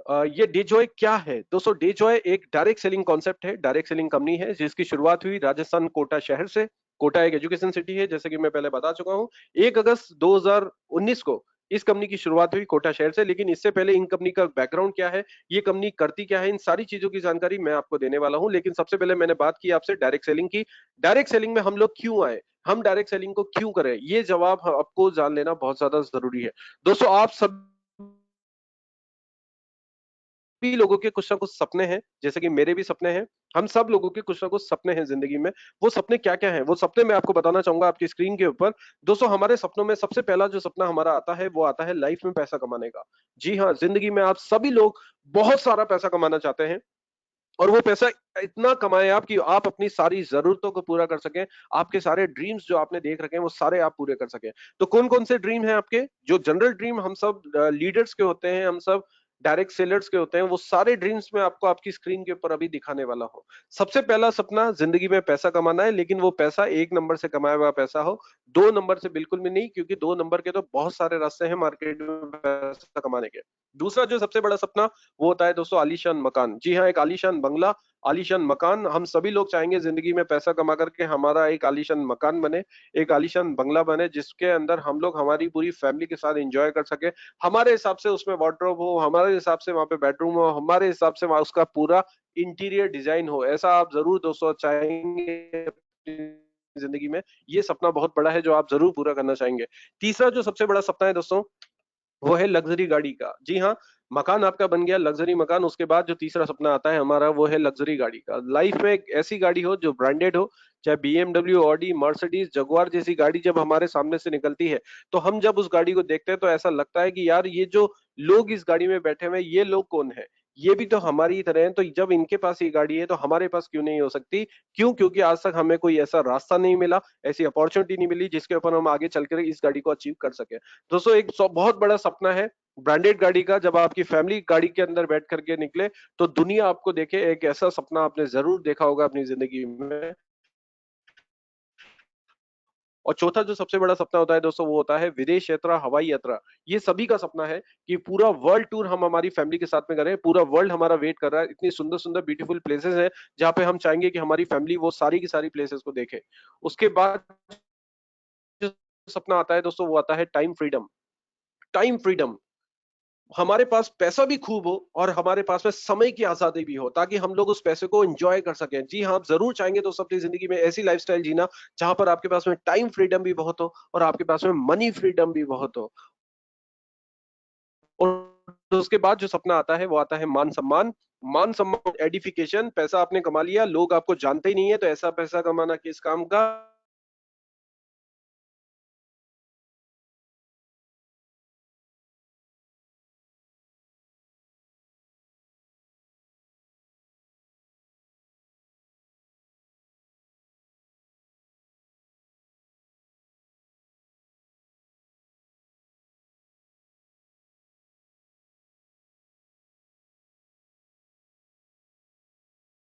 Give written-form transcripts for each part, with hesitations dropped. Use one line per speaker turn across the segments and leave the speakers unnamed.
ये डेजॉय क्या है दोस्तों? डेजॉय एक डायरेक्ट सेलिंग कॉन्सेप्ट है, डायरेक्ट सेलिंग कंपनी है जिसकी शुरुआत हुई राजस्थान कोटा शहर से। कोटा एक एजुकेशन सिटी है, जैसे कि मैं पहले बता चुका हूँ। 1 अगस्त 2019 को इस कंपनी की शुरुआत हुई कोटा शहर से। लेकिन इससे पहले इन कंपनी का बैकग्राउंड क्या है, ये कंपनी करती क्या है, इन सारी चीजों की जानकारी मैं आपको देने वाला हूं। लेकिन सबसे पहले मैंने बात की आपसे डायरेक्ट सेलिंग की। डायरेक्ट सेलिंग में हम लोग क्यों आए, हम डायरेक्ट सेलिंग को क्यों करें, ये जवाब आपको जान लेना बहुत ज्यादा जरूरी है। दोस्तों आप सब सभी लोगों के कुछ ना कुछ सपने हैं, जैसे कि मेरे भी सपने हैं। हम सब लोगों के कुछ ना कुछ सपने हैं जिंदगी में। वो सपने क्या क्या हैं, वो सपने मैं आपको बताना चाहूंगा आपकी स्क्रीन के ऊपर। दोस्तों हमारे सपनों में सबसे पहला जो सपना हमारा आता है वो आता है लाइफ में पैसा कमाने का। जी हाँ, जिंदगी में आप सभी लोग बहुत सारा पैसा कमाना चाहते हैं, और वो पैसा इतना कमाएं आप कि आप अपनी सारी जरूरतों को पूरा कर सकें। आपके सारे ड्रीम्स जो आपने देख रखे हैं वो सारे आप पूरे कर सकें। तो कौन कौन से ड्रीम हैं आपके? जो जनरल ड्रीम हम सब लीडर्स के होते हैं, हम सब डायरेक्ट सेलर्स के होते हैं, वो सारे ड्रीम्स में आपको आपकी स्क्रीन के ऊपर अभी दिखाने वाला हूं। सबसे पहला सपना जिंदगी में पैसा कमाना है, लेकिन वो पैसा 1 नंबर से कमाया हुआ पैसा हो, 2 नंबर से बिल्कुल भी नहीं, क्योंकि 2 नंबर के तो बहुत सारे रास्ते हैं मार्केट में पैसा कमाने के। दूसरा जो सबसे बड़ा सपना वो होता है दोस्तों आलीशान मकान। जी हाँ, एक आलीशान बंगला, आलीशान मकान। हम सभी लोग चाहेंगे जिंदगी में पैसा कमा करके हमारा एक आलीशान मकान बने, एक आलीशान बंगला बने, जिसके अंदर हम लोग हमारी पूरी फैमिली के साथ एंजॉय कर सके। हमारे हिसाब से उसमें वार्डरोब हो, हमारे हिसाब से वहां पे बेडरूम हो, हमारे हिसाब से वहां उसका पूरा इंटीरियर डिजाइन हो। ऐसा आप जरूर दोस्तों चाहेंगे अपनी जिंदगी में। ये सपना बहुत बड़ा है जो आप जरूर पूरा करना चाहेंगे। तीसरा जो सबसे बड़ा सपना है दोस्तों वो है लग्जरी गाड़ी का। जी हाँ, मकान आपका बन गया लग्जरी मकान, उसके बाद जो तीसरा सपना आता है हमारा वो है लग्जरी गाड़ी का। लाइफ में एक ऐसी गाड़ी हो जो ब्रांडेड हो, चाहे बीएमडब्ल्यू, ऑडी, मर्सिडीज, जगुआर जैसी गाड़ी जब हमारे सामने से निकलती है, तो हम जब उस गाड़ी को देखते हैं तो ऐसा लगता है कि यार ये जो लोग इस गाड़ी में बैठे हुए हैं ये लोग कौन है, ये भी तो हमारी ही तरह हैं। तो जब इनके पास ये गाड़ी है तो हमारे पास क्यों नहीं हो सकती? क्यों? क्योंकि आज तक हमें कोई ऐसा रास्ता नहीं मिला, ऐसी अपॉर्चुनिटी नहीं मिली जिसके ऊपर हम आगे चलकर इस गाड़ी को अचीव कर सके। दोस्तों एक बहुत बड़ा सपना है ब्रांडेड गाड़ी का। जब आपकी फैमिली गाड़ी के अंदर बैठ करके निकले तो दुनिया आपको देखे, एक ऐसा सपना आपने जरूर देखा होगा अपनी जिंदगी में। और चौथा जो सबसे बड़ा सपना होता है दोस्तों वो होता है विदेश यात्रा, हवाई यात्रा। ये सभी का सपना है कि पूरा वर्ल्ड टूर हम हमारी फैमिली के साथ में करें। पूरा वर्ल्ड हमारा वेट कर रहा है, इतनी सुंदर सुंदर ब्यूटीफुल प्लेसेस है जहाँ पे हम चाहेंगे कि हमारी फैमिली वो सारी की सारी प्लेसेस को देखे। उसके बाद जो सपना आता है दोस्तों वो आता है टाइम फ्रीडम। टाइम फ्रीडम, हमारे पास पैसा भी खूब हो और हमारे पास में समय की आजादी भी हो, ताकि हम लोग उस पैसे को एंजॉय कर सकें। जी हाँ, आप जरूर चाहेंगे दोस्तों अपनी जिंदगी में ऐसी लाइफस्टाइल जीना जहां पर आपके पास में टाइम फ्रीडम भी बहुत हो और आपके पास में मनी फ्रीडम भी बहुत हो। और तो उसके बाद जो सपना आता है वो आता है मान सम्मान। मान सम्मान, एडिफिकेशन, पैसा आपने कमा लिया, लोग आपको जानते ही नहीं है, तो ऐसा पैसा कमाना किस काम का?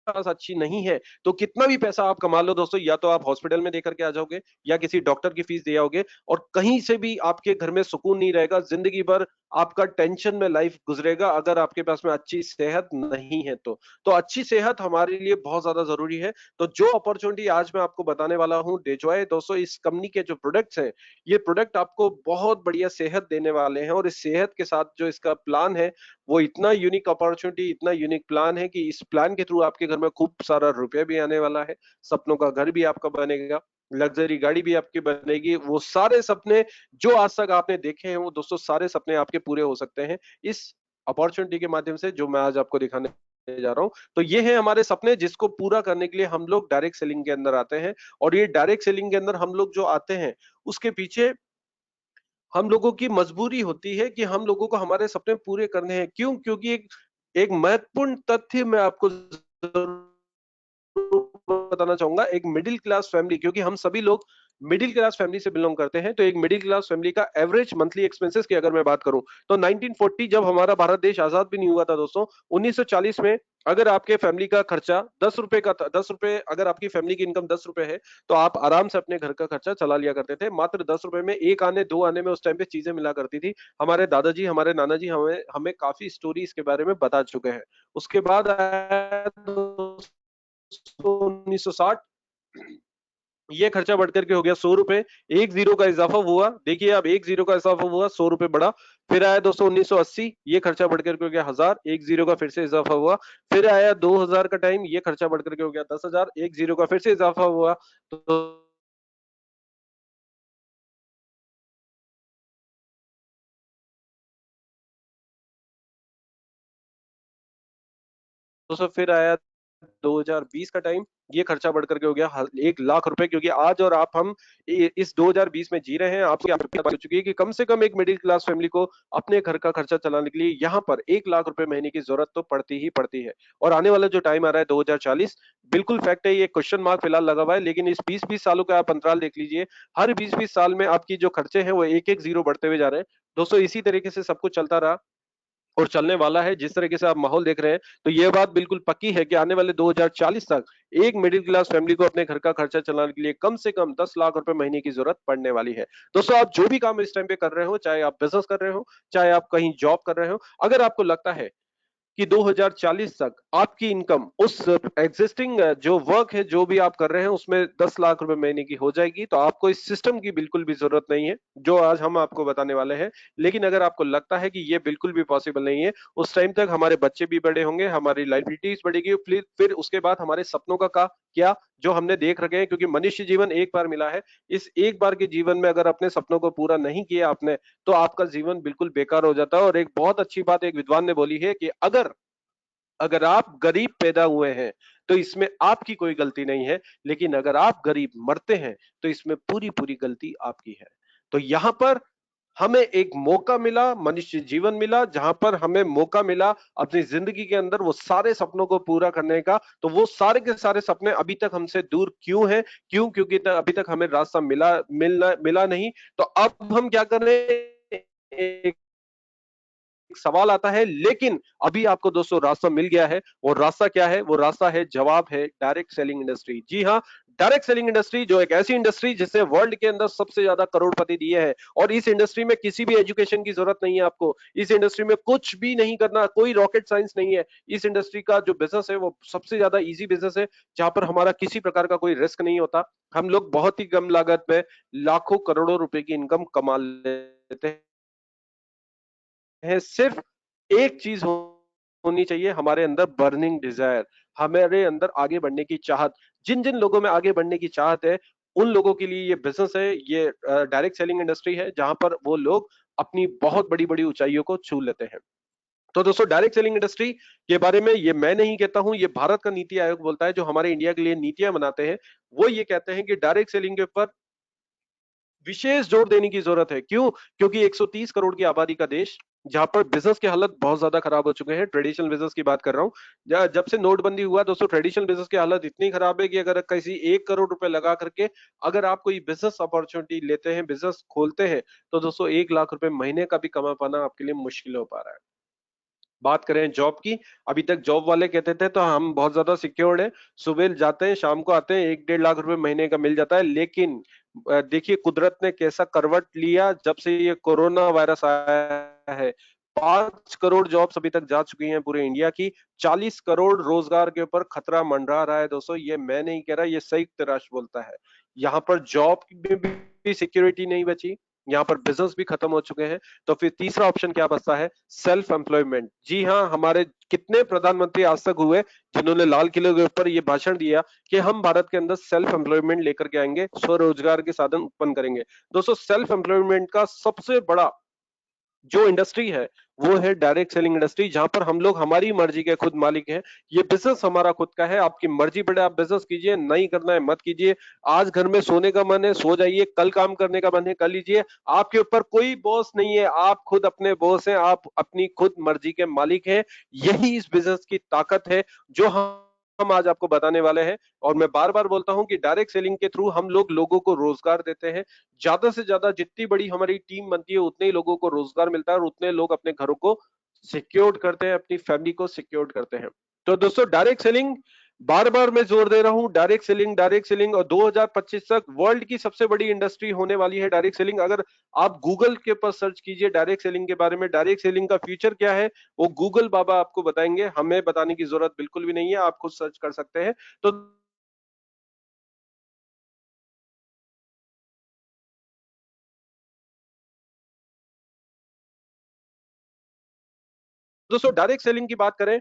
पास अच्छी नहीं है तो कितना भी पैसा आप कमा लो दोस्तों, या तो आप हॉस्पिटल में देकर के आ जाओगे या किसी डॉक्टर की फीस दे आओगे, और कहीं से भी आपके घर में सुकून नहीं रहेगा। जिंदगी भर आपका टेंशन में लाइफ गुजरेगा अगर आपके पास में अच्छी सेहत नहीं है तो अच्छी सेहत हमारे लिए बहुत ज्यादा जरूरी है। तो जो अपॉर्चुनिटी आज मैं आपको बताने वाला हूं डेजॉय दोस्तों, इस कंपनी के जो प्रोडक्ट्स हैं, ये प्रोडक्ट आपको बहुत बढ़िया सेहत देने वाले हैं। और इस सेहत के साथ जो इसका प्लान है वो इतना यूनिक अपॉर्चुनिटी, इतना यूनिक प्लान है कि इस प्लान के थ्रू आपके घर में खूब सारा रुपया भी आने वाला है, सपनों का घर भी आपका बनेगा, लग्जरी गाड़ी भी आपकी बनेगी। वो सारे सपने जो आज तक आपने देखे हैं वो दोस्तों सारे सपने आपके पूरे हो सकते हैं इस अपॉर्चुनिटी के माध्यम से जो मैं आज आपको दिखाने जा रहा हूं। तो ये है हमारे सपने जिसको पूरा करने के लिए हम लोग डायरेक्ट सेलिंग के अंदर आते हैं। और ये डायरेक्ट सेलिंग के अंदर हम लोग जो आते हैं उसके पीछे हम लोगों की मजबूरी होती है कि हम लोगों को हमारे सपने पूरे करने हैं। क्यों? क्योंकि एक एक महत्वपूर्ण तथ्य मैं आपको जरूर बताना चाहूंगा। एक मिडिल क्लास फैमिली, क्योंकि हम सभी लोग मिडिल क्लास फैमिली से बिलोंग करते हैं, तो एक मिडिल क्लास फैमिली का एवरेज मंथली एक्सपेंसेस की अगर मैं बात करूं तो 1940 जब हमारा भारत देश आजाद भी नहीं हुआ था दोस्तों, 1940 में अगर आपके फैमिली का खर्चा 10 रुपए का था, 10 रुपए अगर आपकी फैमिली की इनकम 10 रुपए है, तो आप आराम से अपने घर का खर्चा चला लिया करते थे। मात्र 10 रुपए में 1 आने, 2 आने में उस टाइम पे चीज़ें मिला करती थी। हमारे दादाजी, हमारे नाना जी हमें हमें काफ़ी स्टोरी इसके बारे में बता चुके हैं। उसके बाद आया दोस्तों 1960, ये खर्चा बढ़कर के हो गया 100 रुपए, 1 ज़ीरो का इज़ाफ़ा हुआ। देखिए अब 1 ज़ीरो का इज़ाफ़ा हुआ, 100 रुपए बढ़ा। फिर आया दोस्तों 1980, ये खर्चा बढ़कर के हो गया 1000, 1 ज़ीरो का फिर से इज़ाफ़ा हुआ। फिर आया 2000 का टाइम, ये खर्चा बढ़कर के हो गया 10,000, 1 ज़ीरो का फिर से इज़ाफ़ा हुआ। तो दोस्तों फिर आया 2020 का टाइम, ये खर्चा बढ़ कर के हो गया 1 लाख रुपए, क्योंकि आज और आप हम इस 2020 में जी रहे हैं। आपकी आपकी बात हो चुकी है कि कम से कम एक मिडिल क्लास फैमिली को अपने घर का खर्चा चलाने के लिए यहाँ पर 1 लाख रुपए महीने की जरूरत तो पड़ती ही पड़ती है। और आने वाला जो टाइम आ रहा है 2040, बिल्कुल फैक्ट है, ये क्वेश्चन मार्क फिलहाल लगा हुआ है, लेकिन इस 20-20 सालों का आप अंतराल देख लीजिए। हर 20-20 साल में आपकी जो खर्चे हैं वो एक-एक जीरो बढ़ते हुए जा रहे हैं। दोस्तों इसी तरीके से सब कुछ चलता रहा और चलने वाला है। जिस तरीके से आप माहौल देख रहे हैं, तो ये बात बिल्कुल पक्की है कि आने वाले 2040 तक एक मिडिल क्लास फैमिली को अपने घर का खर्चा चलाने के लिए कम से कम 10 लाख रुपए महीने की जरूरत पड़ने वाली है। दोस्तों आप जो भी काम इस टाइम पे कर रहे हो, चाहे आप बिजनेस कर रहे हो, चाहे आप कहीं जॉब कर रहे हो, अगर आपको लगता है कि 2040 तक आपकी इनकम उस एग्जिस्टिंग जो वर्क है, जो भी आप कर रहे हैं, उसमें 10 लाख रुपए महीने की हो जाएगी, तो आपको इस सिस्टम की बिल्कुल भी जरूरत नहीं है, जो आज हम आपको बताने वाले हैं। लेकिन अगर आपको लगता है कि ये बिल्कुल भी पॉसिबल नहीं है, उस टाइम तक हमारे बच्चे भी बड़े होंगे, हमारी लाइबिलिटीज बढ़ेगी, फिर उसके बाद हमारे सपनों का क्या, जो हमने देख रखे हैं, क्योंकि मनुष्य जीवन एक बार मिला है। इस एक बार के जीवन में अगर अपने सपनों को पूरा नहीं किया आपने, तो आपका जीवन बिल्कुल बेकार हो जाता है। और एक बहुत अच्छी बात एक विद्वान ने बोली है कि अगर अगर आप गरीब पैदा हुए हैं, तो इसमें आपकी कोई गलती नहीं है, लेकिन अगर आप गरीब मरते हैं, तो इसमें पूरी-पूरी गलती आपकी है। तो यहाँ पर हमें एक मौका मिला, मनुष्य जीवन मिला, जहां पर हमें मौका मिला अपनी जिंदगी के अंदर वो सारे सपनों को पूरा करने का। तो वो सारे के सारे सपने अभी तक हमसे दूर क्यों हैं? क्यों? क्योंकि अभी तक हमें रास्ता मिला नहीं। तो अब हम क्या कर रहे हैं? एक सवाल आता है, लेकिन अभी आपको दोस्तों रास्ता मिल गया है। और रास्ता क्या है? वो रास्ता है, जवाब है, डायरेक्ट सेलिंग इंडस्ट्री। जी हाँ, डायरेक्ट सेलिंग इंडस्ट्री, जो एक ऐसी इंडस्ट्री जिसने वर्ल्ड के अंदर सबसे ज्यादा करोड़पति दिए हैं। और इस इंडस्ट्री में किसी भी एजुकेशन की जरूरत नहीं है आपको। इस इंडस्ट्री में कुछ भी नहीं करना, कोई रॉकेट साइंस नहीं है। इस इंडस्ट्री का जो बिजनेस है वो सबसे ज्यादा इजी बिजनेस है, जहां पर हमारा किसी प्रकार का कोई रिस्क नहीं होता। हम लोग बहुत ही कम लागत में लाखों करोड़ों रुपए की इनकम कमा लेते हैं। सिर्फ एक चीज होनी चाहिए हमारे अंदर, बर्निंग डिजायर, हमारे अंदर आगे बढ़ने की चाहत। जिन जिन लोगों में आगे बढ़ने की चाहत है, उन लोगों के लिए ये बिजनेस है, ये डायरेक्ट सेलिंग इंडस्ट्री है, जहां पर वो लोग अपनी बहुत बड़ी बड़ी ऊंचाइयों को छू लेते हैं। तो दोस्तों डायरेक्ट सेलिंग इंडस्ट्री के बारे में ये मैं नहीं कहता हूं, ये भारत का नीति आयोग बोलता है, जो हमारे इंडिया के लिए नीतियां बनाते हैं। वो ये कहते हैं कि डायरेक्ट सेलिंग के ऊपर विशेष जोर देने की जरूरत है। क्यों? क्योंकि 130 करोड़ की आबादी का देश, जहां पर बिजनेस के हालत बहुत ज्यादा खराब हो चुके हैं। ट्रेडिशनल बिजनेस की बात कर रहा हूं। जब से नोटबंदी हुआ दोस्तों, ट्रेडिशनल बिजनेस की हालत इतनी खराब है कि अगर किसी 1 करोड़ रुपए लगा करके अगर आप कोई बिजनेस अपॉर्चुनिटी लेते हैं, बिजनेस खोलते हैं, तो दोस्तों 1 लाख रुपए महीने का भी कमा पाना आपके लिए मुश्किल हो पा रहा है। बात करें जॉब की, अभी तक जॉब वाले कहते थे तो हम बहुत ज्यादा सिक्योर्ड हैं, सुबह जाते हैं शाम को आते हैं, 1-1.5 लाख रुपए महीने का मिल जाता है। लेकिन देखिए कुदरत ने कैसा करवट लिया जब से ये कोरोना वायरस आया है। 5 करोड़ जॉब्स अभी तक जा चुकी हैं पूरे इंडिया की। 40 करोड़ रोजगार के ऊपर खतरा मंडरा रहा है दोस्तों। ये मैं नहीं कह रहा, ये संयुक्त राष्ट्र बोलता है। यहाँ पर जॉब में भी सिक्योरिटी नहीं बची, यहाँ पर बिजनेस भी खत्म हो चुके हैं। तो फिर तीसरा ऑप्शन क्या बचता है? Self employment. जी हाँ, हमारे कितने प्रधानमंत्री आज तक हुए जिन्होंने लाल किले के ऊपर ये भाषण दिया कि हम भारत के अंदर सेल्फ एम्प्लॉयमेंट लेकर के आएंगे, स्वरोजगार के साधन उत्पन्न करेंगे। दोस्तों सेल्फ एम्प्लॉयमेंट का सबसे बड़ा जो इंडस्ट्री है, वो है डायरेक्ट सेलिंग इंडस्ट्री, जहां पर हम लोग हमारी मर्जी के खुद मालिक हैं। ये बिजनेस हमारा खुद का है, आपकी मर्जी पड़े आप बिजनेस कीजिए, नहीं करना है मत कीजिए। आज घर में सोने का मन है सो जाइए, कल काम करने का मन है कर लीजिए। आपके ऊपर कोई बॉस नहीं है, आप खुद अपने बॉस हैं, आप अपनी खुद मर्जी के मालिक हैं। यही इस बिजनेस की ताकत है, जो हम आज आपको बताने वाले हैं। और मैं बार बार बोलता हूं कि डायरेक्ट सेलिंग के थ्रू हम लोग लोगों को रोजगार देते हैं। ज्यादा से ज्यादा जितनी बड़ी हमारी टीम बनती है, उतने ही लोगों को रोजगार मिलता है और उतने लोग अपने घरों को सिक्योर्ड करते हैं, अपनी फैमिली को सिक्योर्ड करते हैं। तो दोस्तों डायरेक्ट सेलिंग, बार बार मैं जोर दे रहा हूं, डायरेक्ट सेलिंग और 2025 तक वर्ल्ड की सबसे बड़ी इंडस्ट्री होने वाली है डायरेक्ट सेलिंग। अगर आप गूगल के ऊपर सर्च कीजिए डायरेक्ट सेलिंग के बारे में, डायरेक्ट सेलिंग का फ्यूचर क्या है वो गूगल बाबा आपको बताएंगे, हमें बताने की जरूरत बिल्कुल भी नहीं है, आप खुद सर्च कर सकते हैं। तो दोस्तों डायरेक्ट सेलिंग की बात करें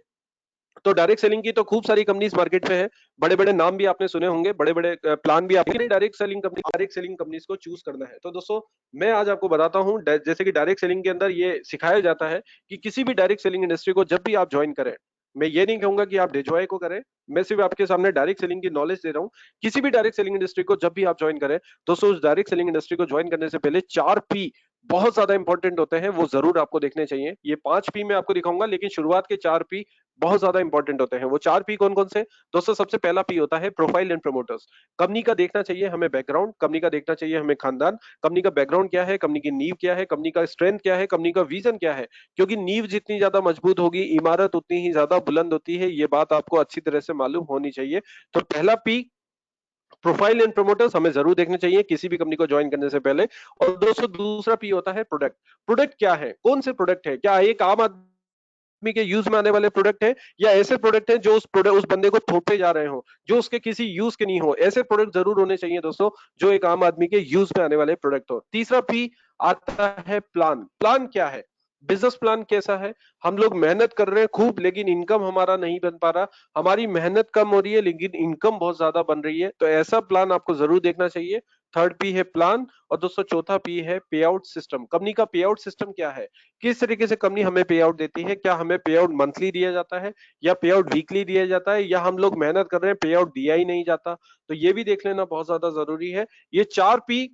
तो डायरेक्ट सेलिंग की तो खूब सारी कंपनीज मार्केट में है, बड़े बड़े नाम भी आपने सुने होंगे, बड़े बड़े प्लान भी आपने, डायरेक्ट सेलिंग कंपनीज को चूज करना है। तो दोस्तों मैं आज आपको बताता हूं, जैसे कि डायरेक्ट सेलिंग के अंदर ये सिखाया जाता है कि किसी भी डायरेक्ट सेलिंग इंडस्ट्री को जब भी आप ज्वाइन करें, मैं ये नहीं कहूंगा कि आप डिजॉय को करें, मैं सिर्फ आपके सामने डायरेक्ट सेलिंग की नॉलेज दे रहा हूं। किसी भी डायरेक्ट सेलिंग इंडस्ट्री को जब भी आप ज्वाइन करें, दोस्तों उस डायरेक्ट सेलिंग इंडस्ट्री को ज्वाइन करने से पहले 4 P बहुत ज्यादा इंपॉर्टेंट होते हैं, वो जरूर आपको देखने चाहिए। ये 5 P मैं आपको दिखाऊंगा, लेकिन शुरुआत के 4 P बहुत ज्यादा इंपॉर्टेंट होते हैं। वो 4 P कौन कौन से? दोस्तों सबसे पहला P होता है प्रोफाइल एंड प्रमोटर्स। कंपनी का देखना चाहिए हमें बैकग्राउंड, कंपनी का देखना चाहिए हमें खानदान, कंपनी का बैकग्राउंड क्या है, कंपनी की नींव क्या है, कंपनी का स्ट्रेंथ क्या है, कंपनी का विजन क्या है। क्योंकि नींव जितनी ज्यादा मजबूत होगी, इमारत उतनी ही ज्यादा बुलंद होती है, ये बात आपको अच्छी तरह से मालूम होनी चाहिए। तो पहला P प्रोफाइल एंड प्रमोटर्स हमें जरूर देखने चाहिए किसी भी कंपनी को ज्वाइन करने से पहले। और दोस्तों दूसरा P होता है प्रोडक्ट। प्रोडक्ट क्या है, कौन से प्रोडक्ट है, क्या एक आम आदमी के यूज में आने वाले प्रोडक्ट है, या ऐसे प्रोडक्ट हैं जो उस बंदे को थोपे जा रहे हो, जो उसके किसी यूज के नहीं हो। ऐसे प्रोडक्ट जरूर होने चाहिए दोस्तों जो एक आम आदमी के यूज में आने वाले प्रोडक्ट हो। तीसरा P आता है प्लान। प्लान क्या है, बिजनेस प्लान कैसा है। हम लोग मेहनत कर रहे हैं खूब, लेकिन इनकम हमारा नहीं बन पा रहा, हमारी मेहनत कम हो रही है लेकिन इनकम बहुत ज्यादा बन रही है, तो ऐसा प्लान आपको जरूर देखना चाहिए। थर्ड P है प्लान। और दोस्तों चौथा P है पे आउट सिस्टम। कंपनी का पे आउट सिस्टम क्या है, किस तरीके से कंपनी हमें पे आउट देती है, क्या हमें पे आउट मंथली दिया जाता है या पे आउट वीकली दिया जाता है, या हम लोग मेहनत कर रहे हैं पे आउट दिया ही नहीं जाता। तो ये भी देख लेना बहुत ज्यादा जरूरी है। ये 4 P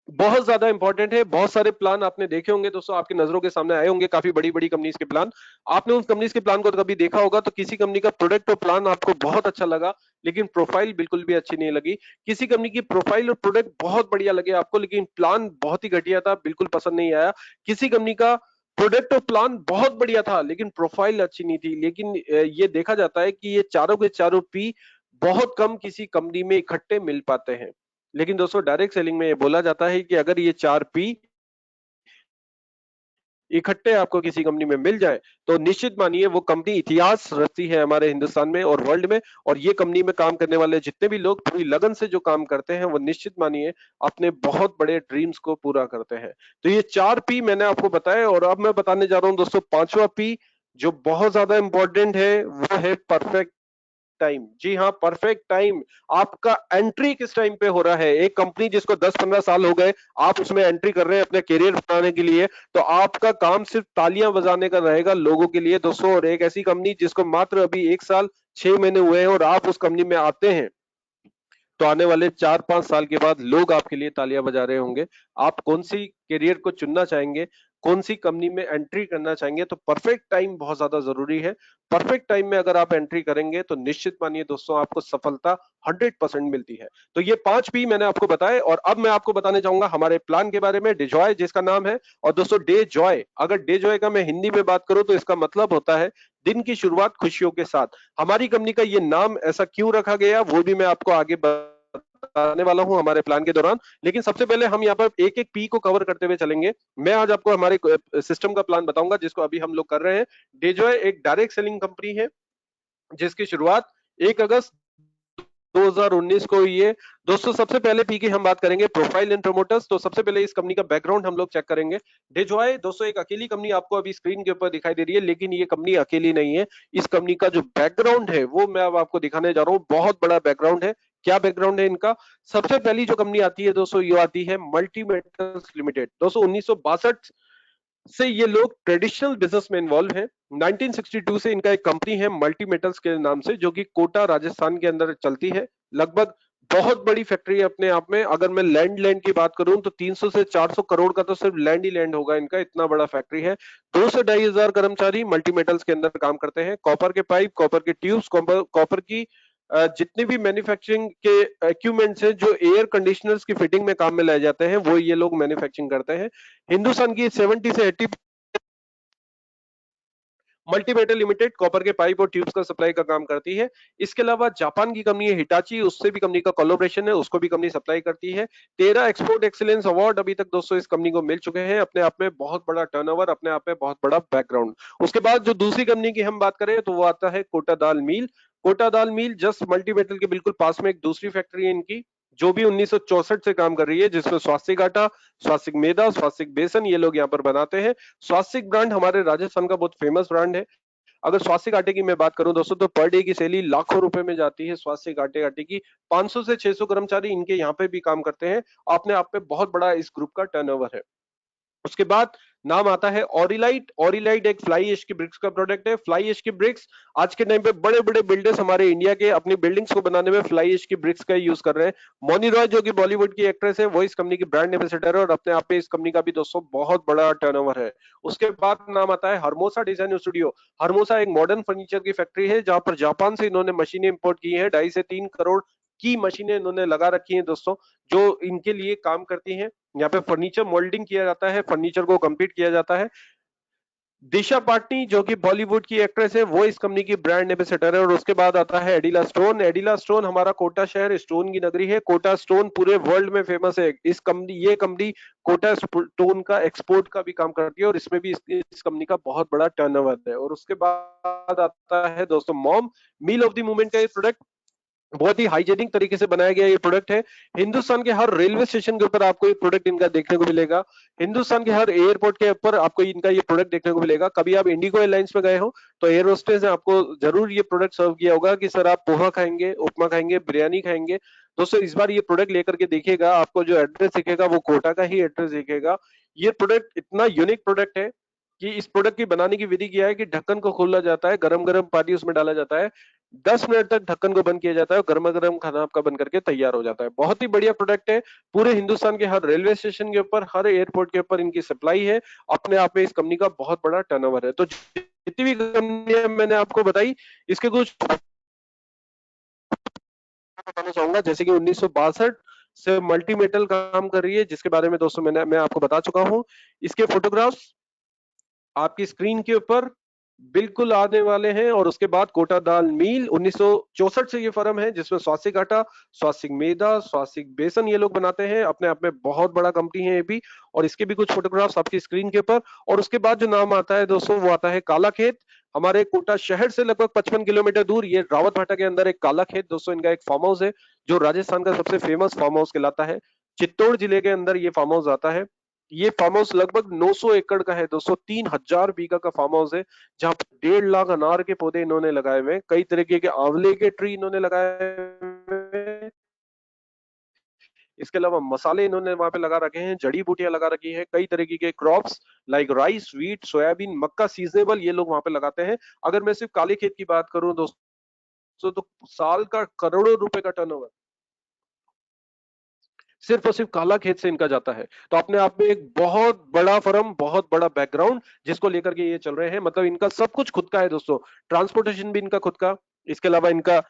बहुत ज्यादा इंपॉर्टेंट है। बहुत सारे प्लान आपने देखे होंगे दोस्तों, आपकी नजरों के सामने आए होंगे काफी बड़ी बड़ी कंपनीज के प्लान। आपने उन कंपनीज के प्लान को कभी देखा होगा तो किसी कंपनी का प्रोडक्ट और प्लान आपको बहुत अच्छा लगा, लेकिन प्रोफाइल बिल्कुल भी अच्छी नहीं लगी। किसी कंपनी की प्रोफाइल और प्रोडक्ट बहुत बढ़िया लगे आपको, लेकिन प्लान बहुत ही घटिया था, बिल्कुल पसंद नहीं आया। किसी कंपनी का प्रोडक्ट और प्लान बहुत बढ़िया था लेकिन प्रोफाइल अच्छी नहीं थी। लेकिन ये देखा जाता है कि ये चारों के चारों P बहुत कम किसी कंपनी में इकट्ठे मिल पाते हैं। लेकिन दोस्तों डायरेक्ट सेलिंग में ये बोला जाता है कि अगर ये 4 P इकट्ठे आपको किसी कंपनी में मिल जाए तो निश्चित मानिए वो कंपनी इतिहास रचती है हमारे हिंदुस्तान में और वर्ल्ड में। और ये कंपनी में काम करने वाले जितने भी लोग पूरी लगन से जो काम करते हैं वो निश्चित मानिए अपने बहुत बड़े ड्रीम्स को पूरा करते हैं। तो ये 4 P मैंने आपको बताया, और अब मैं बताने जा रहा हूं दोस्तों 5वां P जो बहुत ज्यादा इंपॉर्टेंट है, वो है परफेक्ट टाइम। जी हाँ, परफेक्ट टाइम। आपका एंट्री किस टाइम पे हो रहा है, एक कंपनी जिसको 10-15 साल हो गए, आप उसमें एंट्री कर रहे हैं अपने करियर बनाने के लिए, तो आपका काम सिर्फ तालियां बजाने का रहेगा लोगों के लिए दोस्तों। और एक ऐसी कंपनी जिसको मात्र अभी 1 साल 6 महीने हुए हैं और आप उस कंपनी में आते हैं, तो आने वाले 4-5 साल के बाद लोग आपके लिए तालियां बजा रहे होंगे। आप कौन सी करियर को चुनना चाहेंगे, कौन सी कंपनी में एंट्री करना चाहेंगे, तो परफेक्ट टाइम बहुत ज्यादा जरूरी है। परफेक्ट टाइम में अगर आप एंट्री करेंगे तो निश्चित मानिए दोस्तों आपको सफलता 100% मिलती है। तो ये 5 P मैंने आपको बताए, और अब मैं आपको बताने चाहूंगा हमारे प्लान के बारे में, डिजॉय जिसका नाम है। और दोस्तों डे जॉय, अगर डे जॉय का मैं हिंदी में बात करूं तो इसका मतलब होता है दिन की शुरुआत खुशियों के साथ। हमारी कंपनी का ये नाम ऐसा क्यों रखा गया वो भी मैं आपको आगे बताने वाला हूं हमारे प्लान के दौरान। लेकिन सबसे पहले हम यहाँ पर एक एक P को कवर करते हुए चलेंगे। मैं आज आपको हमारे सिस्टम का प्लान बताऊंगा जिसको अभी हम लोग कर रहे हैं। डेजॉय एक डायरेक्ट सेलिंग कंपनी है जिसकी शुरुआत 1 अगस्त 2019 को हुई है। दोस्तों सबसे पहले P की हम बात करेंगे प्रोफाइल एंड प्रमोटर्स। तो सबसे पहले इस कंपनी का बैकग्राउंड हम लोग चेक करेंगे। डेजॉय दोस्तों एक अकेली कंपनी आपको अभी स्क्रीन के ऊपर दिखाई दे रही है, लेकिन ये कंपनी अकेली नहीं है। इस कंपनी का जो बैकग्राउंड है वो मैं अब आपको दिखाने जा रहा हूँ, बहुत बड़ा बैकग्राउंड है। क्या बैकग्राउंड है इनका? सबसे पहली जो कंपनी आती है दोस्तों, ये आती है मल्टी मेटल्स लिमिटेड। दोस्तों 1962 से ये लोग ट्रेडिशनल बिजनेस में इन्वॉल्व हैं। 1962 से इनका एक कंपनी है मल्टी मेटल्स के नाम से, जो कि कोटा राजस्थान के अंदर चलती है। लगभग बहुत बड़ी फैक्ट्री है अपने आप में। अगर मैं लैंड की बात करूं तो 300 से 400 करोड़ का तो सिर्फ लैंड ही लैंड होगा इनका, इतना बड़ा फैक्ट्री है। 2 से 2,500 कर्मचारी मल्टी मेटल्स के अंदर काम करते हैं। कॉपर के पाइप, कॉपर के ट्यूब्स, कॉपर की जितने भी मैन्युफैक्चरिंग के इक्विपमेंट्स हैं जो एयर कंडीशनर्स की फिटिंग में काम में लाए जाते हैं, वो ये लोग मैन्युफैक्चरिंग करते हैं। हिंदुस्तान की 70 से 80 मल्टीमेटल लिमिटेड कॉपर के पाइप और ट्यूब्स का सप्लाई का काम करती है। इसके अलावा जापान की कंपनी है हिटाची, उससे भी कंपनी का कोलैबोरेशन है, उसको भी कंपनी सप्लाई करती है। 13 एक्सपोर्ट एक्सीलेंस अवार्ड अभी तक दोस्तों इस कंपनी को मिल चुके हैं, अपने आप में बहुत बड़ा टर्नओवर, अपने आप में बहुत बड़ा बैकग्राउंड। उसके बाद जो दूसरी कंपनी की हम बात करें तो वो आता है कोटा दाल मिल। कोटा दाल मिल जस्ट मल्टीमेटल के बिल्कुल पास में एक दूसरी फैक्ट्री है इनकी, जो भी 1964 से काम कर रही है, जिसमें स्वास्तिक आटा, स्वास्तिक मैदा, स्वास्तिक बेसन ये लोग यहाँ पर बनाते हैं। स्वास्तिक ब्रांड हमारे राजस्थान का बहुत फेमस ब्रांड है। अगर स्वास्तिक आटे की मैं बात करूं दोस्तों तो पर डे की सैलरी लाखों रुपए में जाती है स्वास्तिक आटे की। 500 से 600 कर्मचारी इनके यहाँ पे भी काम करते हैं। अपने आप में बहुत बड़ा इस ग्रुप का टर्नओवर है। उसके बाद नाम आता है ऑरिलाइट। ऑरिलाइट एक फ्लाई एश की ब्रिक्स का प्रोडक्ट है। फ्लाई एश की ब्रिक्स आज के टाइम पे बड़े बड़े बिल्डर्स हमारे इंडिया के अपनी बिल्डिंग्स को बनाने में फ्लाई एश की ब्रिक्स का यूज कर रहे हैं। मोनी रॉय जो कि बॉलीवुड की एक्ट्रेस है, वो इस कंपनी की ब्रांड एम्बेसडर है और अपने आप में इस कंपनी का भी दोस्तों बहुत बड़ा टर्नओवर है। उसके बाद नाम आता है हरमोसा डिजाइन स्टूडियो। हरमोसा एक मॉडर्न फर्नीचर की फैक्ट्री है, जहां पर जापान से इन्होंने मशीनें इंपोर्ट की है। 2.5 से 3 करोड़ की मशीनें इन्होंने लगा रखी हैं दोस्तों, जो इनके लिए काम करती हैं। यहाँ पे फर्नीचर मोल्डिंग किया जाता है, फर्नीचर को कंप्लीट किया जाता है। दिशा पाटनी जो कि बॉलीवुड की एक्ट्रेस है, वो इस कंपनी की ब्रांड एम्बेसडर है। और उसके बाद आता है एडिला स्टोन। एडिला स्टोन हमारा कोटा शहर स्टोन की नगरी है। कोटा स्टोन पूरे वर्ल्ड में फेमस है। ये कंपनी कोटा स्टोन का एक्सपोर्ट का भी काम करती है और इसमें भी इस कंपनी का बहुत बड़ा टर्नओवर है। और उसके बाद आता है दोस्तों mom. Meal of the movement का ये प्रोडक्ट बहुत ही हाइजेनिक तरीके से बनाया गया ये प्रोडक्ट है। हिंदुस्तान के हर रेलवे स्टेशन के ऊपर आपको ये प्रोडक्ट इनका देखने को मिलेगा। हिंदुस्तान के हर एयरपोर्ट के ऊपर आपको इनका ये प्रोडक्ट देखने को मिलेगा। कभी आप इंडिगो एयरलाइंस में गए हो तो एयर होस्टेस ने आपको जरूर ये प्रोडक्ट सर्व किया होगा कि सर आप पोहा खाएंगे, उपमा खाएंगे, बिरयानी खाएंगे। दोस्तों इस बार ये प्रोडक्ट लेकर के देखिएगा, आपको जो एड्रेस दिखेगा वो कोटा का ही एड्रेस दिखेगा। ये प्रोडक्ट इतना यूनिक प्रोडक्ट है कि इस प्रोडक्ट की बनाने की विधि क्या है कि ढक्कन को खोला जाता है, गरम गरम पानी उसमें डाला जाता है, 10 मिनट तक ढक्कन को बंद किया जाता है और गर्मा गर्म खाना आपका बन करके तैयार हो जाता है। बहुत ही बढ़िया प्रोडक्ट है। पूरे हिंदुस्तान के हर रेलवे स्टेशन के ऊपर, हर एयरपोर्ट के ऊपर इनकी सप्लाई है। अपने आप में इस कंपनी का बहुत बड़ा टर्नओवर है। तो जितनी भी कंपनियां मैंने आपको बताई, इसके कुछ बताना चाहूंगा। जैसे कि 1962 से मल्टी मेटल काम कर रही है, जिसके बारे में दोस्तों मैं आपको बता चुका हूं। इसके फोटोग्राफ्स आपकी स्क्रीन के ऊपर बिल्कुल आने वाले हैं। और उसके बाद कोटा दाल मील 1964 से ये फर्म है, जिसमें स्वास्तिक आटा, स्वास्तिक मैदा, स्वास्तिक बेसन ये लोग बनाते हैं। अपने आप में बहुत बड़ा कंपनी है ये भी। और इसके भी कुछ फोटोग्राफ्स आपकी स्क्रीन के ऊपर। और उसके बाद जो नाम आता है दोस्तों वो आता है काला खेत। हमारे कोटा शहर से लगभग 55 किलोमीटर दूर ये रावत भाटा के अंदर एक काला खेत दोस्तों इनका एक फार्म हाउस है, जो राजस्थान का सबसे फेमस फार्म हाउस कहलाता है। चित्तौड़ जिले के अंदर ये फार्म हाउस आता है। ये फार्म हाउस लगभग 900 एकड़ का है दोस्तों, 3000 बीघा का फार्म हाउस है, जहां पर 1.5 लाख अनार के पौधे इन्होंने लगाए हुए हैं। कई तरीके के आंवले के ट्री इन्होंने लगाए हुए हैं। इसके अलावा मसाले इन्होंने वहां पे लगा रखे हैं, जड़ी बूटियां लगा रखी हैं, कई तरीके के crops like rice, wheat, soybean, मक्का सीजनेबल ये लोग वहां पे लगाते हैं। अगर मैं सिर्फ काले खेत की बात करूं दोस्तों तो साल का करोड़ों रुपए का टर्नओवर सिर्फ और सिर्फ काला खेत से इनका जाता है। तो अपने आप में एक बहुत बड़ा फर्म, बहुत बड़ा बैकग्राउंड जिसको लेकर के ये चल रहे हैं। मतलब इनका सब कुछ खुद का है दोस्तों। ट्रांसपोर्टेशन भी इनका खुद का, इसके अलावा इनका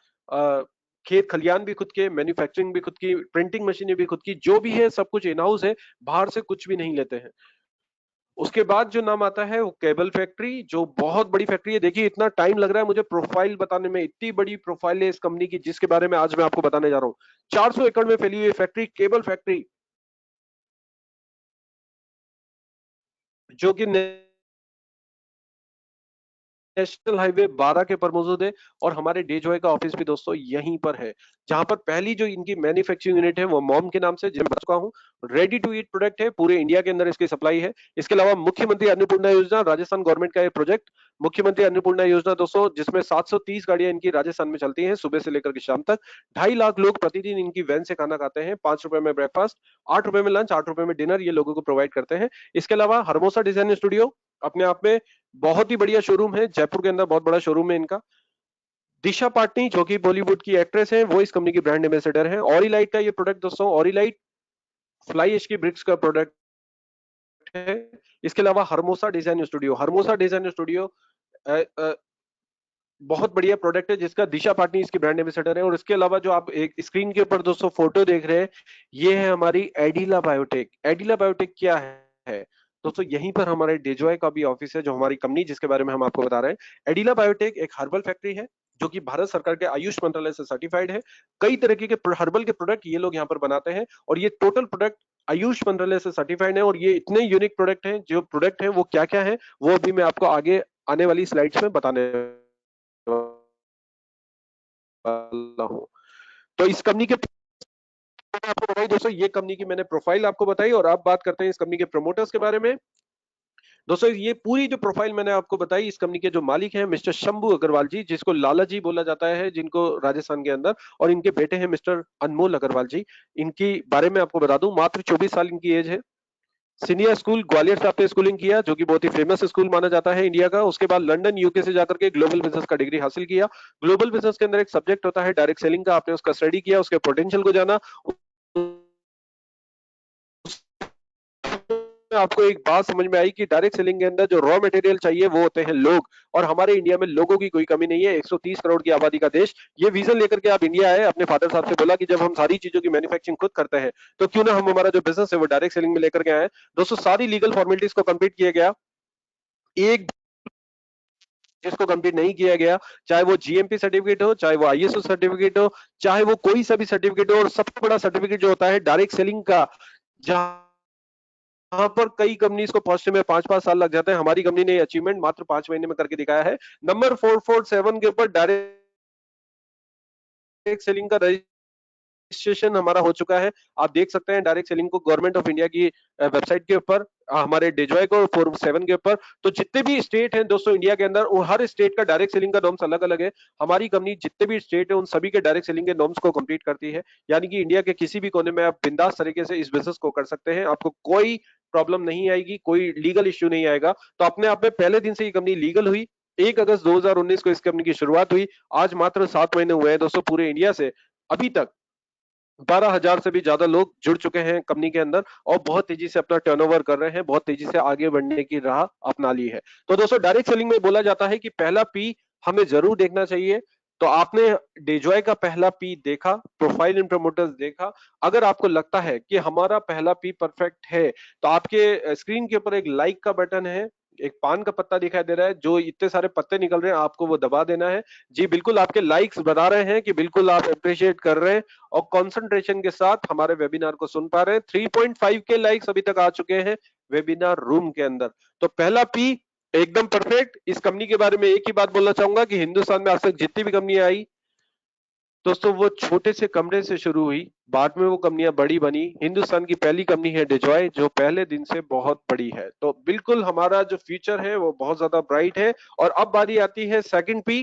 खेत खलियान भी खुद के, मैन्युफैक्चरिंग भी खुद की, प्रिंटिंग मशीनें भी खुद की, जो भी है सब कुछ इन हाउस है, बाहर से कुछ भी नहीं लेते हैं। उसके बाद जो नाम आता है वो केबल फैक्ट्री, जो बहुत बड़ी फैक्ट्री है। देखिए इतना टाइम लग रहा है मुझे प्रोफाइल बताने में, इतनी बड़ी प्रोफाइल है इस कंपनी की, जिसके बारे में आज मैं आपको बताने जा रहा हूँ। 400 एकड़ में फैली हुई फैक्ट्री, केबल फैक्ट्री, जो कि नेशनल हाईवे 12 के पर मौजूद है। और हमारे डेजॉय का ऑफिस भी दोस्तों यहीं पर है, जहां पर पहली जो इनकी मैन्युफैक्चरिंग यूनिट है वो मॉम के नाम से, जिसमें बता चुका हूं, रेडी टू ईट प्रोडक्ट है, पूरे इंडिया के अंदर इसकी सप्लाई है। इसके अलावा मुख्यमंत्री अन्नपूर्णा योजना, राजस्थान गवर्नमेंट का ये प्रोजेक्ट मुख्यमंत्री अन्नपूर्णा योजना दोस्तों, जिसमें 730 गाड़ियां इनकी राजस्थान में चलती हैं सुबह से लेकर के शाम तक। 2.5 लाख लोग प्रतिदिन इनकी वैन से खाना खाते हैं। 5 रुपए में ब्रेकफास्ट, 8 रुपए में लंच, 8 रुपए में डिनर ये लोगों को प्रोवाइड करते हैं। इसके अलावा हरमोसा डिजाइन स्टूडियो अपने आप में बहुत ही बढ़िया शोरूम है, जयपुर के अंदर बहुत बड़ा शोरूम है इनका। दिशा पाटनी जो कि बॉलीवुड की एक्ट्रेस है, वो इस कंपनी की ब्रांड एम्बेसडर है। ऑरिलाइट का ये प्रोडक्ट दोस्तों, ऑरिलाइट फ्लाई एश की ब्रिक्स का प्रोडक्ट है। इसके अलावा हरमोसा डिजाइन स्टूडियो, हरमोसा डिजाइन स्टूडियो बहुत बढ़िया प्रोडक्ट है, जिसका दिशा पाटनी इसकी ब्रांड एम्बेसडर है। और इसके अलावा जो आप एक स्क्रीन के ऊपर दोस्तों फोटो देख रहे हैं, ये है हमारी एडिला बायोटेक। एडिला बायोटेक क्या है दोस्तों यहीं पर हमारे डेजॉय का भी ऑफिस है, जो हमारी कंपनी जिसके बारे में हम आपको बता रहे हैं। एडिला बायोटेक एक हर्बल फैक्ट्री है जो कि भारत सरकार के आयुष मंत्रालय से सर्टिफाइड है। कई तरह के हर्बल के प्रोडक्ट ये लोग यहाँ पर बनाते हैं, और ये टोटल प्रोडक्ट आयुष मंत्रालय से सर्टिफाइड है। और ये इतने यूनिक प्रोडक्ट हैं, जो प्रोडक्ट हैं वो क्या क्या है वो अभी मैं आपको आगे आने वाली स्लाइड्स में बताने वाला हूँ। तो इस कंपनी के आपको बताई दोस्तों, ये कंपनी की मैंने प्रोफाइल आपको बताई, और आप बात करते हैं इस कंपनी के प्रमोटर्स के बारे में। दोस्तों ये पूरी जो प्रोफाइल मैंने आपको बताई, इस कंपनी के जो मालिक हैं मिस्टर शंभू अग्रवाल जी, जिसको लाला जी बोला जाता है जिनको राजस्थान के अंदर, और इनके बेटे हैं मिस्टर अनमोल अग्रवाल जी। इनकी बारे में आपको बता दूं, मात्र 24 साल इनकी एज है। सीनियर स्कूल ग्वालियर से आपने स्कूलिंग किया, जो कि बहुत ही फेमस स्कूल माना जाता है इंडिया का। उसके बाद लंदन यूके से जाकर के ग्लोबल बिजनेस का डिग्री हासिल किया। ग्लोबल बिजनेस के अंदर एक सब्जेक्ट होता है डायरेक्ट सेलिंग का, आपने उसका स्टडी किया, उसके पोटेंशियल को जाना। आपको एक बात समझ में आई कि डायरेक्ट सेलिंग के अंदर जो रॉ मटेरियल चाहिए वो होते हैं लोग, और हमारे इंडिया में लोगों की कोई कमी नहीं है। 130 करोड़ की आबादी का देश, ये विजन लेकर के आप इंडिया आए। अपने फादर साहब से बोला कि जब हम सारी चीजों की मैन्युफैक्चरिंग खुद करते हैं तो क्यों ना हम हमारा जो बिजनेस है वो डायरेक्ट सेलिंग में लेकर के आए। दोस्तों सारी लीगल फॉर्मेलिटीज को कंप्लीट किया गया, एक जिसको कंप्लीट नहीं किया गया, चाहे वो जीएमपी सर्टिफिकेट हो, चाहे वो आईएसओ सर्टिफिकेट हो, चाहे वो कोई सा भी सर्टिफिकेट हो। और सबसे बड़ा सर्टिफिकेट जो होता है डायरेक्ट सेलिंग का, जहां वहां पर कई कंपनीज को पहुंचने में 5-5 साल लग जाते हैं, हमारी कंपनी ने अचीवमेंट मात्र 5 महीने में करके दिखाया है। नंबर 447 के ऊपर डायरेक्ट सेलिंग का रजिस्ट्रेशन हमारा हो चुका है। आप देख सकते हैं डायरेक्ट सेलिंग को गवर्नमेंट ऑफ इंडिया की वेबसाइट के ऊपर, हमारे डिजॉय को 47 के ऊपर। तो जितने भी स्टेट हैं दोस्तों इंडिया के अंदर, उन हर स्टेट का डायरेक्ट सेलिंग का नॉर्म्स अलग अलग है। हमारी कंपनी जितने भी स्टेट है उन सभी के डायरेक्ट सेलिंग के नॉर्म्स को कंप्लीट करती है। यानी कि इंडिया के किसी भी कोने में आप बिंदास तरीके से इस बिजनेस को कर सकते हैं, आपको कोई प्रॉब्लम नहीं आएगी, कोई लीगल इश्यू नहीं आएगा। तो अपने आप में पहले दिन से ये कंपनी लीगल हुई। 1 अगस्त 2019 को इस कंपनी की शुरुआत हुई। आज मात्र 7 महीने हुए हैं दोस्तों, पूरे इंडिया से अभी तक 12,000 से भी ज्यादा लोग जुड़ चुके हैं कंपनी के अंदर, और बहुत तेजी से अपना टर्नओवर कर रहे हैं, बहुत तेजी से आगे बढ़ने की राह अपना ली है। तो दोस्तों डायरेक्ट सेलिंग में बोला जाता है कि पहला पी हमें जरूर देखना चाहिए। तो आपने डेजॉय का पहला पी देखा, प्रोफाइल इन प्रमोटर्स देखा। अगर आपको लगता है कि हमारा पहला पी परफेक्ट है, तो आपके स्क्रीन के ऊपर एक लाइक का बटन है, एक पान का पत्ता दिखाई दे रहा है, जो इतने सारे पत्ते निकल रहे हैं आपको वो दबा देना है। जी बिल्कुल, आपके लाइक्स बता रहे हैं कि बिल्कुल आप अप्रिशिएट कर रहे हैं और कंसंट्रेशन के साथ हमारे वेबिनार को सुन पा रहे हैं। 3.5 के लाइक्स अभी तक आ चुके हैं वेबिनार रूम के अंदर। तो पहला पी एकदम परफेक्ट। इस कंपनी के बारे में एक ही बात बोलना चाहूंगा कि हिंदुस्तान में आज तक जितनी भी कंपनी आई दोस्तों, वो छोटे से कमरे से शुरू हुई, बाद में वो कंपनियां बड़ी बनी। हिंदुस्तान की पहली कंपनी है डिजॉय, जो पहले दिन से बहुत बड़ी है। तो बिल्कुल हमारा जो फ्यूचर है वो बहुत ज्यादा ब्राइट है। और अब बारी आती है सेकंड पी,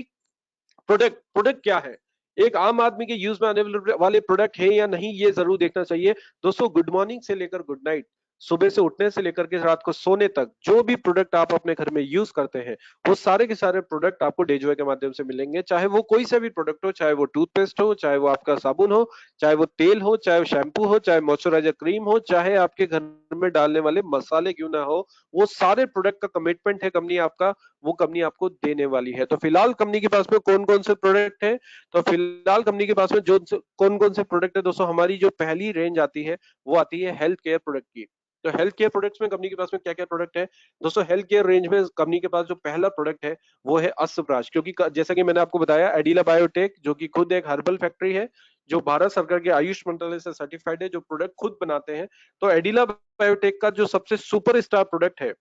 प्रोडक्ट। प्रोडक्ट क्या है, एक आम आदमी के यूज में आने वाले प्रोडक्ट है या नहीं, ये जरूर देखना चाहिए। दोस्तों गुड मॉर्निंग से लेकर गुड नाइट, सुबह से उठने से लेकर के रात को सोने तक, जो भी प्रोडक्ट आप अपने घर में यूज करते हैं वो सारे के सारे प्रोडक्ट आपको डेजॉय के माध्यम से मिलेंगे। चाहे वो कोई सा भी प्रोडक्ट हो, चाहे वो टूथपेस्ट हो, चाहे वो आपका साबुन हो, चाहे वो तेल हो, चाहे वो शैम्पू हो, चाहे मॉइस्चराइजर क्रीम हो, चाहे आपके घर में डालने वाले मसाले क्यों ना हो, वो सारे प्रोडक्ट का कमिटमेंट है कंपनी आपका, वो कंपनी आपको देने वाली है। तो फिलहाल कंपनी के पास में कौन कौन से प्रोडक्ट है, तो फिलहाल कंपनी के पास में जो कौन कौन से प्रोडक्ट है दोस्तों, हमारी जो पहली रेंज आती है वो आती है हेल्थ केयर प्रोडक्ट की। तो हेल्थ केयर प्रोडक्ट्स में कंपनी के पास में क्या क्या प्रोडक्ट है दोस्तों, हेल्थ केयर रेंज में कंपनी के पास जो पहला प्रोडक्ट है वो है अस्वराज। क्योंकि जैसा कि मैंने आपको बताया, एडिला बायोटेक जो कि खुद एक हर्बल फैक्ट्री है, जो भारत सरकार के आयुष मंत्रालय से सर्टिफाइड है, जो प्रोडक्ट खुद बनाते हैं। तो एडिला बायोटेक का जो सबसे सुपर स्टार प्रोडक्ट है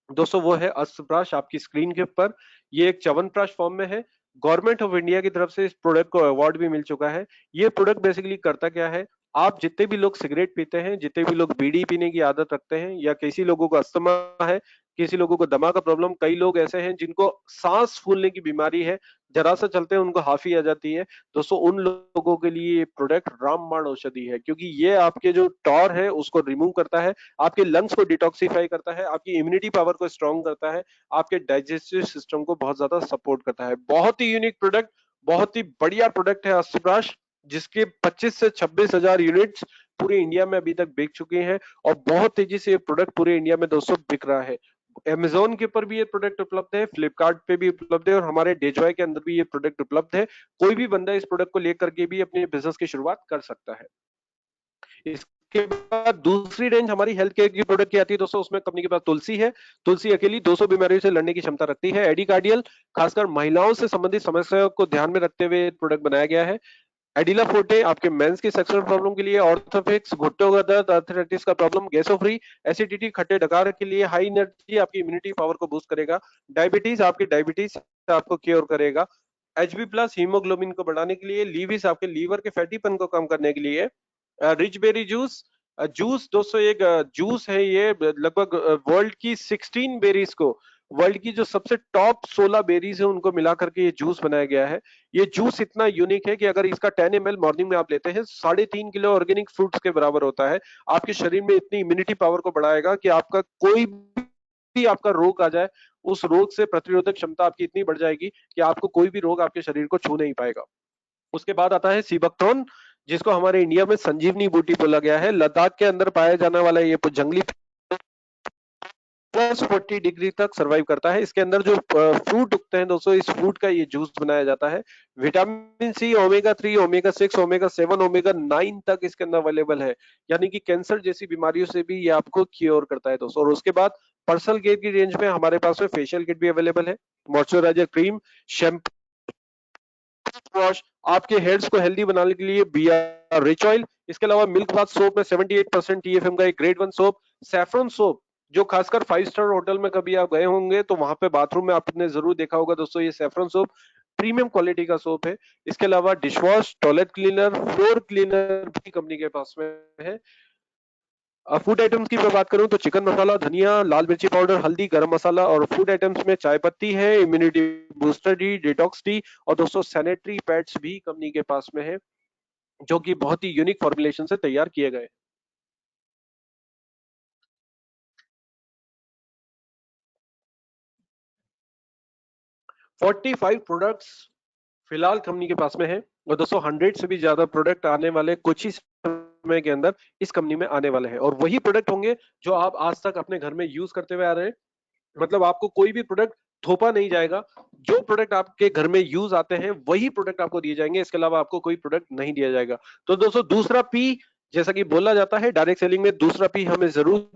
दोस्तों वो है अस्वराज। आपकी स्क्रीन के ऊपर ये एक च्यवनप्राश फॉर्म में है। गवर्नमेंट ऑफ इंडिया की तरफ से इस प्रोडक्ट को अवार्ड भी मिल चुका है। ये प्रोडक्ट बेसिकली करता क्या है, आप जितने भी लोग सिगरेट पीते हैं, जितने भी लोग बीड़ी पीने की आदत रखते हैं, या किसी लोगों को अस्थमा है, किसी लोगों को दमा का प्रॉब्लम, कई लोग ऐसे हैं जिनको सांस फूलने की बीमारी है, जरा सा चलते हैं उनको हाफी आ जाती है। दोस्तों उन लोगों के लिए ये प्रोडक्ट रामबाण औषधि है, क्योंकि ये आपके जो टॉर है उसको रिमूव करता है, आपके लंग्स को डिटॉक्सिफाई करता है, आपकी इम्यूनिटी पावर को स्ट्रॉन्ग करता है, आपके डाइजेस्टिव सिस्टम को बहुत ज्यादा सपोर्ट करता है। बहुत ही यूनिक प्रोडक्ट, बहुत ही बढ़िया प्रोडक्ट है अस्वराज, जिसके 25 से 26 हजार यूनिट्स पूरे इंडिया में अभी तक बिक चुके हैं, और बहुत तेजी से ये प्रोडक्ट पूरे इंडिया में दोस्तों बिक रहा है। Amazon के ऊपर भी ये प्रोडक्ट उपलब्ध है, फ्लिपकार्ट पे भी उपलब्ध है, और हमारे डेजॉय के अंदर भी ये प्रोडक्ट उपलब्ध है। कोई भी बंदा इस प्रोडक्ट को लेकर के भी अपने बिजनेस की शुरुआत कर सकता है। उसके बाद दूसरी रेंज हमारी हेल्थ केयर की प्रोडक्ट की आती है दोस्तों, उसमें कंपनी के पास तुलसी है। तुलसी अकेली 200 बीमारियों से लड़ने की क्षमता रखती है। एडिकार्डियल खासकर महिलाओं से संबंधित समस्याओं को ध्यान में रखते हुए प्रोडक्ट बनाया गया है। एडिला फोर्टे आपके मेंस की सेक्सुअल प्रॉब्लम के लिए, ऑर्थोफिक्स घुटनों का दर्द, आर्थराइटिस का प्रॉब्लम, गैसो फ्री, एसिडिटी खट्टे डकार के लिए, हाई एनर्जी आपकी इम्यूनिटी पावर को बूस्ट करेगा, डायबिटीज आपकी डायबिटीज आपको क्योर करेगा, एचबी प्लस हीमोग्लोबिन को बढ़ाने के लिए, लीविस आपके लीवर के फैटीपन को कम करने के लिए, रिच बेरी जूस जूस दोस्तों एक जूस है ये, लगभग वर्ल्ड की 16 बेरीज को, वर्ल्ड की जो सबसे टॉप 16 बेरीज है उनको मिला करके ये जूस बनाया गया है। ये जूस इतना यूनिक है कि अगर इसका 10 ml मॉर्निंग में आप लेते हैं, 3.5 किलो ऑर्गेनिक फ्रूट्स के बराबर होता है। आपके शरीर में इतनी इम्यूनिटी पावर को बढ़ाएगा कि आपका कोई भी आपका रोग आ जाए, उस रोग से प्रतिरोधक क्षमता आपकी इतनी बढ़ जाएगी कि आपको कोई भी रोग आपके शरीर को छू नहीं पाएगा। उसके बाद आता है सीबकथॉर्न, जिसको हमारे इंडिया में संजीवनी बूटी बोला गया है। लद्दाख के अंदर पाया जाने वाला ये जंगली +40 डिग्री तक सर्वाइव करता है। इसके अंदर जो फ्रूट उगते हैं दोस्तों, इस फ्रूट का ये जूस बनाया जाता है। Vitamin C, omega 3, omega 6, omega 7, omega 9 तक इसके अंदर अवेलेबल है, यानी कि कैंसर जैसी बीमारियों से भी ये आपको क्योर करता है दोस्तों। और उसके बाद पर्सनल केयर की रेंज में हमारे पास में फेशियल किट भी अवेलेबल है, मॉइस्चराइजर क्रीम, शैम्पू, वॉश, आपके हेयर्स को हेल्दी बनाने के लिए बिया रिच ऑयल। इसके अलावा मिल्क बाथ सोप में 78% टीएफएम का एक ग्रेड 1 सोप, सैफरन सोप, जो खासकर 5 स्टार होटल में कभी आप गए होंगे तो वहां पे बाथरूम में आपने जरूर देखा होगा दोस्तों, ये सैफरन सोप प्रीमियम क्वालिटी का सोप है। इसके अलावा dish wash, toilet cleaner, floor cleaner भी कंपनी के पास में है। फूड आइटम्स की मैं बात करूं तो चिकन मसाला, धनिया, लाल मिर्ची पाउडर, हल्दी, गरम मसाला, और फूड आइटम्स में चाय पत्ती है, immunity booster T, detox tea, और दोस्तों सैनिटरी पैड्स भी कंपनी के पास में है, जो कि बहुत ही यूनिक फॉर्मुलेशन से तैयार किए गए। 45 प्रोडक्ट्स फिलहाल कंपनी के पास में है, और दोस्तों 100 से भी ज्यादा प्रोडक्ट आने वाले कुछ ही समय के अंदर इस कंपनी में आने वाले हैं, और वही प्रोडक्ट होंगे जो आप आज तक अपने घर में यूज करते हुए आ रहे हैं। मतलब आपको कोई भी प्रोडक्ट थोपा नहीं जाएगा, जो प्रोडक्ट आपके घर में यूज आते हैं वही प्रोडक्ट आपको दिए जाएंगे, इसके अलावा आपको कोई प्रोडक्ट नहीं दिया जाएगा। तो दोस्तों दूसरा पी, जैसा कि बोला जाता है डायरेक्ट सेलिंग में, दूसरा पी हमें जरूर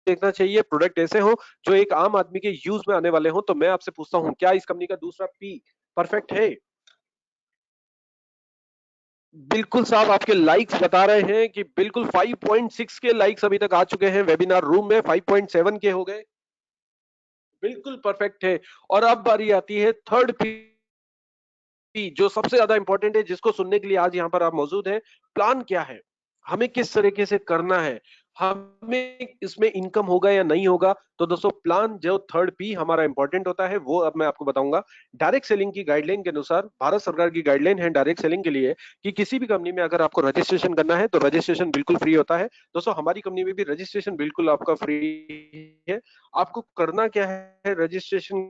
देखना चाहिए, प्रोडक्ट ऐसे हो जो एक आम आदमी के यूज में आने वाले हो। तो मैं आपसे पूछता हूं, क्या इस कंपनी का दूसरा पी परफेक्ट है? बिल्कुल साहब, आपके लाइक्स बता रहे हैं कि बिल्कुल 5.6 के लाइक्स अभी तक आ चुके हैं वेबिनार रूम में, 5.7 के हो गए, बिल्कुल परफेक्ट है। और अब बारी आती है थर्ड पी, जो सबसे ज्यादा इंपॉर्टेंट है, जिसको सुनने के लिए आज यहाँ पर आप मौजूद हैं। प्लान क्या है, हमें किस तरीके से करना है, हमें इसमें इनकम होगा या नहीं होगा? तो दोस्तों प्लान, जो थर्ड पी हमारा इंपॉर्टेंट होता है, वो अब मैं आपको बताऊंगा। डायरेक्ट सेलिंग की गाइडलाइन के अनुसार, भारत सरकार की गाइडलाइन है डायरेक्ट सेलिंग के लिए, कि किसी भी कंपनी में अगर आपको रजिस्ट्रेशन करना है तो रजिस्ट्रेशन बिल्कुल फ्री होता है। दोस्तों हमारी कंपनी में भी रजिस्ट्रेशन बिल्कुल आपका फ्री है। आपको करना क्या है, रजिस्ट्रेशन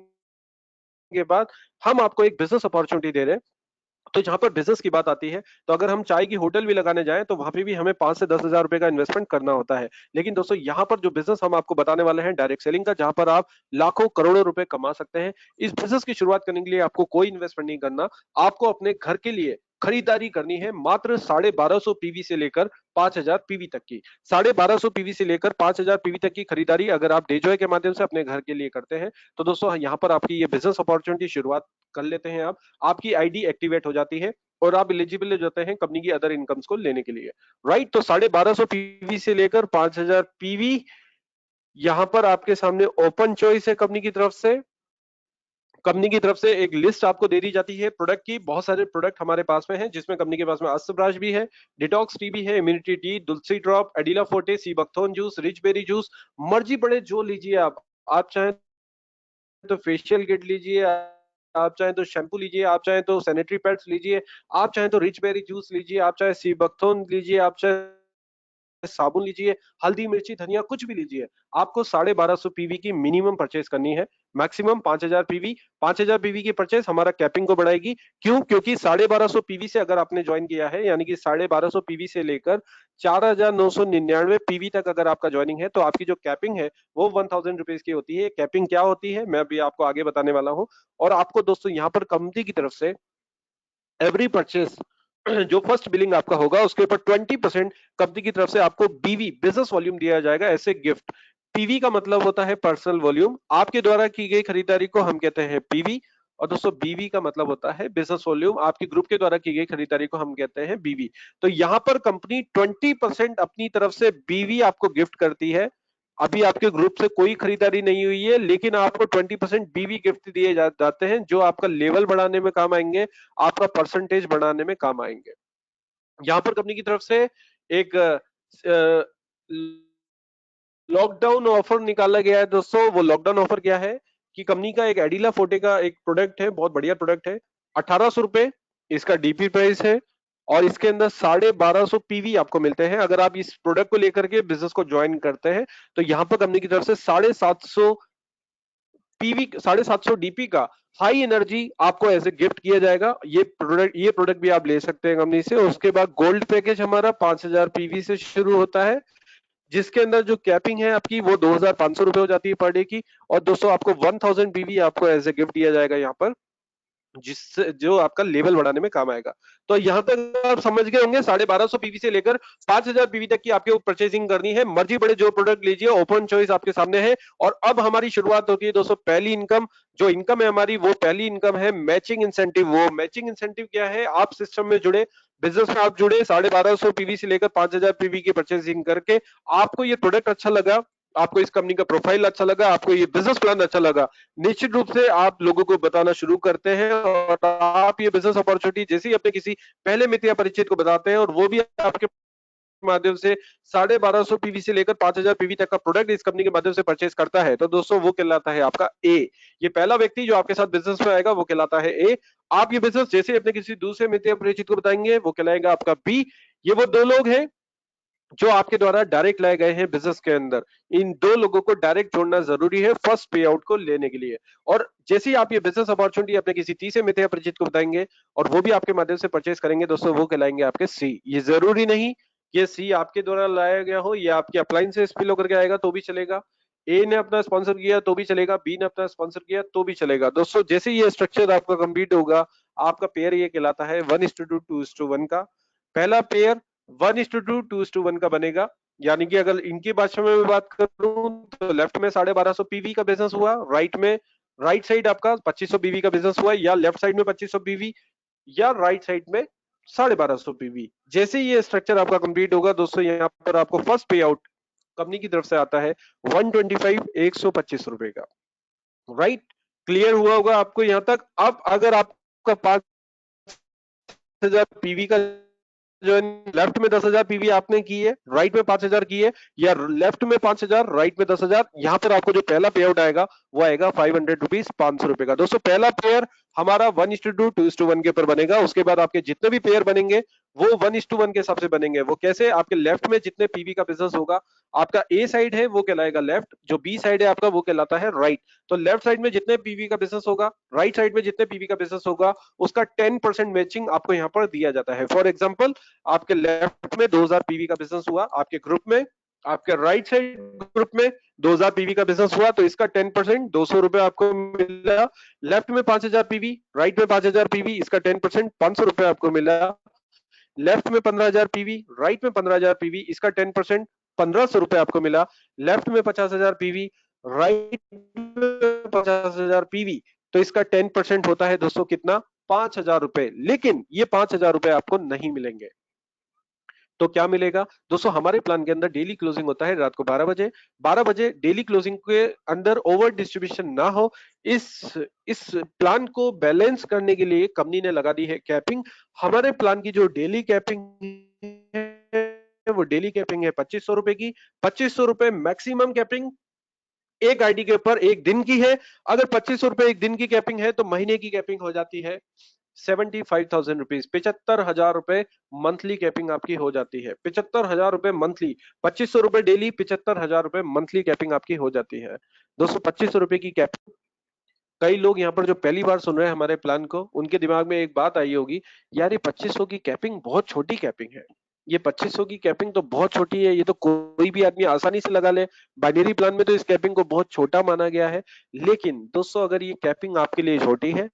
के बाद हम आपको एक बिजनेस अपॉर्चुनिटी दे रहे हैं। तो जहां पर बिजनेस की बात आती है, तो अगर हम चाय की होटल भी लगाने जाएं तो वहां पे भी हमें 5 से 10 हजार रुपए का इन्वेस्टमेंट करना होता है। लेकिन दोस्तों यहाँ पर जो बिजनेस हम आपको बताने वाले हैं डायरेक्ट सेलिंग का, जहां पर आप लाखों करोड़ों रुपए कमा सकते हैं, इस बिजनेस की शुरुआत करने के लिए आपको कोई इन्वेस्टमेंट नहीं करना। आपको अपने घर के लिए खरीदारी करनी है, मात्र 1250 पीवी से लेकर 5000 पीवी तक की। 1250 पीवी से लेकर 5000 पीवी तक की खरीदारी अगर आप डेजॉय के माध्यम से अपने घर के लिए करते हैं, तो दोस्तों यहाँ पर आपकी ये बिजनेस अपॉर्चुनिटी शुरुआत कर लेते हैं आप, आपकी आईडी एक्टिवेट हो जाती है और आप एलिजिबल हो जाते हैं कंपनी की अदर इनकम्स को लेने के लिए। राइट, तो 1250 पीवी से लेकर 5000 पीवी यहां पर आपके सामने ओपन चॉइस है। कंपनी की तरफ से एक लिस्ट आपको दे दी जाती है प्रोडक्ट की। बहुत सारे प्रोडक्ट हमारे पास में हैं, जिसमें कंपनी के पास में अस्त्रब्राश भी है, डिटॉक्स टी भी है, इम्यूनिटी टी, तुलसी ड्रॉप, एडिला forte, seabuckthorn juice, rich berry juice, मर्जी पड़े जो लीजिए आप चाहें तो फेशियल किट लीजिए, आप चाहें तो शैम्पू लीजिए, आप चाहें तो सैनिटरी पैड्स लीजिए, आप चाहें तो रिच बेरी जूस लीजिए, आप चाहे सीबकथोन लीजिए, आप चाहे साबुन लीजिए, हल्दी मिर्ची धनिया कुछ भी लीजिए। आपको 1250 पीवी की मिनिमम परचेज करनी है, मैक्सिमम 5000 पीवी। 5000 पीवी की परचेज हमारा कैपिंग को बढ़ाएगी। क्यों? क्योंकि 1250 पीवी से अगर आपने ज्वाइन किया है, यानी कि 1250 पीवी से लेकर 4999 पीवी तक अगर आपका ज्वाइनिंग है, तो आपकी जो कैपिंग है वो 1000 रुपीज की होती है। कैपिंग क्या होती है मैं अभी आपको आगे बताने वाला हूँ। और आपको दोस्तों यहाँ पर कंपनी की तरफ से एवरी परचेज जो फर्स्ट बिलिंग आपका होगा उसके ऊपर 20% कंपनी की तरफ से आपको बीवी बिजनेस वॉल्यूम दिया जाएगा ऐसे गिफ्ट। पीवी का मतलब होता है पर्सनल वॉल्यूम, आपके द्वारा की गई खरीदारी को हम कहते हैं पीवी। और दोस्तों बीवी का मतलब होता है बिजनेस वॉल्यूम, आपके ग्रुप के द्वारा की गई खरीदारी को हम कहते हैं बीवी। तो यहां पर कंपनी 20% अपनी तरफ से बीवी आपको गिफ्ट करती है। अभी आपके ग्रुप से कोई खरीदारी नहीं हुई है, लेकिन आपको 20% बीवी गिफ्ट दिए जाते हैं, जो आपका लेवल बढ़ाने में काम आएंगे, आपका परसेंटेज बढ़ाने में काम आएंगे। यहां पर कंपनी की तरफ से एक लॉकडाउन ऑफर निकाला गया है दोस्तों। वो लॉकडाउन ऑफर क्या है कि कंपनी का एक एडिला फोर्टे का एक प्रोडक्ट है, बहुत बढ़िया प्रोडक्ट है, 1800 रुपए इसका डीपी प्राइस है, और इसके अंदर 1250 पीवी आपको मिलते हैं। अगर आप इस प्रोडक्ट को लेकर के बिजनेस को ज्वाइन करते हैं तो यहाँ पर कंपनी की तरफ से 750 पीवी 750 डीपी का हाई एनर्जी आपको एज ए गिफ्ट किया जाएगा। ये प्रोडक्ट भी आप ले सकते हैं कंपनी से। उसके बाद गोल्ड पैकेज हमारा 5000 पीवी से शुरू होता है, जिसके अंदर जो कैपिंग है आपकी वो 2500 रुपए हो जाती है पर डे की। और दोस्तों आपको 1000 पीवी आपको एज ए गिफ्ट दिया जाएगा यहाँ पर, जिससे जो आपका लेवल बढ़ाने में काम आएगा। तो यहां तक आप समझ गए होंगे, 1250 पीवी से लेकर 5000 पीवी तक की आपको परचेसिंग करनी है। मर्जी बड़े जो प्रोडक्ट लीजिए, ओपन चॉइस आपके सामने है। और अब हमारी शुरुआत होती है दोस्तों पहली इनकम। जो इनकम है हमारी वो पहली इनकम है मैचिंग इंसेंटिव। वो मैचिंग इंसेंटिव क्या है, आप सिस्टम में जुड़े, बिजनेस में आप जुड़े, 1250 पीवी से लेकर 5000 पीवी की परचेसिंग करके आपको ये प्रोडक्ट अच्छा लगा, आपको इस कंपनी का प्रोफाइल अच्छा लगा, आपको ये बिजनेस प्लान अच्छा लगा, निश्चित रूप से आप लोगों को बताना शुरू करते हैं। और आप ये बिजनेस अपॉर्चुनिटी जैसे ही अपने किसी पहले मित्र या परिचित को बताते हैं और वो भी आपके माध्यम से 1250 पीवी से लेकर 5000 पीवी तक का प्रोडक्ट इस कंपनी के माध्यम से परचेज करता है, तो दोस्तों वो कहलाता है आपका ए। ये पहला व्यक्ति जो आपके साथ बिजनेस में आएगा वो कहलाता है ए। आप ये बिजनेस जैसे अपने किसी दूसरे मित्र या परिचित को बताएंगे वो कहलाएगा आपका बी। ये वो दो लोग हैं जो आपके द्वारा डायरेक्ट लाए गए हैं बिजनेस के अंदर। इन दो लोगों को डायरेक्ट जोड़ना जरूरी है फर्स्ट पे आउट को लेने के लिए। और जैसे ही आप ये बिजनेस अपॉर्चुनिटी अपने किसी तीसरे मित्र या परिचित को बताएंगे और वो भी आपके माध्यम से परचेज करेंगे दोस्तों, वो कहलाएंगे आपके सी। ये जरूरी नहीं कि ये सी आपके द्वारा लाया गया हो या आपके अपलाइन से स्पिल होकर के आएगा तो भी चलेगा। ए ने अपना स्पॉन्सर किया तो भी चलेगा, बी ने अपना स्पॉन्सर किया तो भी चलेगा। दोस्तों जैसे ये स्ट्रक्चर आपका कंप्लीट होगा, आपका पेयर ये कहलाता है 1:2 2:1 का। पहला पेयर 1:2 2:1 का बनेगा। यानी कि अगर इनकी भाषा में मैं बात करूं तो लेफ्ट में 1250 पीवी का बिजनेस हुआ, राइट साइड आपका 2500 पीवी का बिजनेस हुआ, या लेफ्ट साइड में 2500 पीवी या राइट साइड में 1250 पीवी। जैसे ही ये स्ट्रक्चर आपका कंप्लीट होगा दोस्तों, यहाँ पर आपको फर्स्ट पे आउट कंपनी की तरफ से आता है 125 125 रुपए का। राइट, क्लियर हुआ होगा आपको यहाँ तक। अब अगर आपका 5000 पीवी का जो लेफ्ट में 10,000 पीवी आपने की है, राइट में 5,000 की है, या लेफ्ट में 5,000 राइट में 10,000, यहां पर आपको जो पहला पे आउट आएगा वो आएगा 500 रुपीज, 500 रुपए का। दोस्तों पहला पेयर हमारा 1:2 2:1 के ऊपर बनेगा। उसके बाद आपके जितने भी पेयर बनेंगे वो 1:1 के हिसाब से बनेंगे। वो कैसे, आपके लेफ्ट में जितने पीवी का बिजनेस होगा, आपका ए साइड है वो कहलाएगा लेफ्ट, जो बी साइड है आपका वो कहलाता है राइट। तो लेफ्ट साइड में जितने पीवी का बिजनेस होगा, राइट साइड में जितने पीवी का बिजनेस होगा, उसका 10% मैचिंग आपको यहाँ पर दिया जाता है। फॉर एग्जाम्पल, आपके लेफ्ट में 2000 पीवी का बिजनेस हुआ, आपके ग्रुप में, आपके राइट साइड ग्रुप में 2000 पीवी का बिजनेस हुआ, तो इसका 10% 200 रुपए आपको मिला। लेफ्ट में 5000 पीवी, राइट में 5000 पीवी, इसका 10% 500 रुपए आपको मिला। लेफ्ट में 15000 पीवी, राइट में 15000 पीवी, इसका 10% 1500 रुपए आपको मिला। लेफ्ट में 50,000 पीवी, राइट में 50,000 पीवी, तो इसका 10% होता है दोस्तों कितना, 5,000 रुपए। लेकिन ये 5,000 रुपए आपको नहीं मिलेंगे। तो क्या मिलेगा दोस्तों, हमारे प्लान के अंदर डेली क्लोजिंग होता है रात को 12 बजे। 12 बजे डेली क्लोजिंग के अंदर ओवर डिस्ट्रीब्यूशन ना हो, इस इस प्लान को बैलेंस करने के लिए कंपनी ने लगा दी है कैपिंग। हमारे प्लान की जो डेली कैपिंग है वो डेली कैपिंग है 2500 रुपए की। 2500 रुपए मैक्सिमम कैपिंग एक आईडी के ऊपर एक दिन की है। अगर 2500 रुपए एक दिन की कैपिंग है तो महीने की कैपिंग हो जाती है 75,000 रुपीज, 75,000 रुपए मंथली कैपिंग आपकी हो जाती है। 75,000 रुपए मंथली, 2500 रुपए डेली, 75,000 रुपए मंथली कैपिंग आपकी हो जाती है। दोस्तों 2500 रुपए की कैपिंग, कई लोग यहाँ पर जो पहली बार सुन रहे हैं हमारे प्लान को, उनके दिमाग में एक बात आई होगी, यार ये 2500 की कैपिंग बहुत छोटी कैपिंग है, ये 2500 की कैपिंग तो बहुत छोटी है, ये तो कोई भी आदमी आसानी से लगा ले। बाइनरी प्लान में तो इस कैपिंग को बहुत छोटा माना गया है। लेकिन दोस्तों अगर ये कैपिंग आपके लिए छोटी है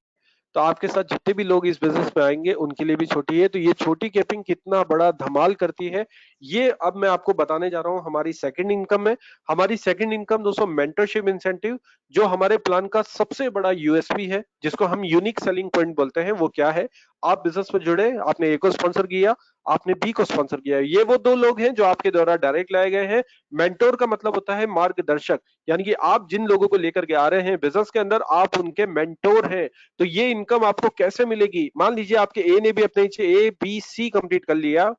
तो आपके साथ जितने भी लोग इस बिजनेस में आएंगे उनके लिए भी छोटी है। तो ये छोटी कैपिंग कितना बड़ा धमाल करती है, ये अब मैं आपको बताने जा रहा हूं। हमारी सेकंड इनकम है। हमारी सेकंड इनकम दोस्तों मेंटरशिप इंसेंटिव, जो हमारे प्लान का सबसे बड़ा यूएसपी है, जिसको हम यूनिक सेलिंग पॉइंट बोलते हैं। वो क्या है? आप बिजनेस में जुड़े, आपने ए को स्पॉन्सर किया, आपने बी को स्पॉन्सर किया, ये वो दो लोग हैं जो आपके द्वारा डायरेक्ट लाए गए हैं। मेंटोर का मतलब होता है मार्गदर्शक, यानी कि आप जिन लोगों को लेकर के आ रहे हैं बिजनेस के अंदर, आप उनके मेंटोर हैं। तो ये इनकम आपको कैसे मिलेगी? मान लीजिए आपके ए ने भी अपने नीचे ए बी सी कंप्लीट कर लिया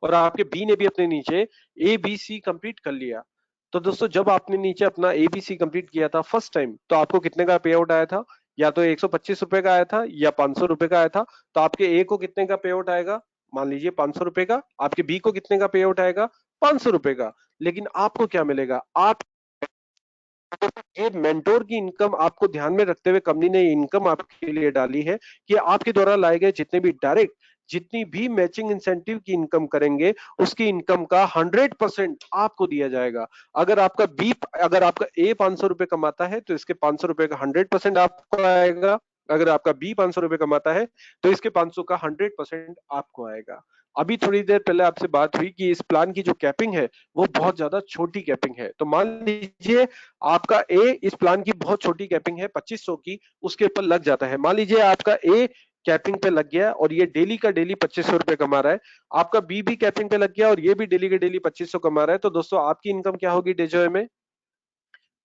और आपके बी ने भी अपने नीचे ए बी सी कंप्लीट कर लिया। तो दोस्तों जब आपने नीचे अपना ए बी सी कंप्लीट किया था फर्स्ट टाइम, तो आपको कितने का पे आउट आया था? या तो 125 रुपए का आया था या 500 रुपए का आया था। तो आपके ए को कितने का पे आउट आएगा? मान लीजिए 500 रुपए का। आपके बी को कितने का पे आउट आएगा? 500 रुपए का। लेकिन आपको क्या मिलेगा? आप ये मेंटोर की इनकम आपको ध्यान में रखते हुए कंपनी ने इनकम आपके लिए डाली है कि आपके द्वारा लाए गए जितने भी डायरेक्ट, जितनी भी मैचिंग इंसेंटिव की इनकम करेंगे, उसकी इनकम का 100% आपको दिया जाएगा। अगर आपका ए 500 रुपए कमाता है तो इसके 500 रुपए का 100% आपको आएगा। अगर आपका बी 500 रुपए कमाता है तो इसके 500 का 100% आपको आएगा। अभी थोड़ी देर पहले आपसे बात हुई कि इस प्लान की जो कैपिंग है वो बहुत ज्यादा छोटी कैपिंग है। तो मान लीजिए आपका ए इस प्लान की बहुत छोटी कैपिंग है 2500 की, उसके ऊपर लग जाता है। मान लीजिए आपका ए कैपिंग पे लग गया और ये डेली का डेली 2500 रुपए कमा रहा है। आपका बी भी कैपिंग पे लग गया और ये भी डेली के डेली 2500 कमा रहा है। तो दोस्तों आपकी इनकम क्या होगी डेजोय में?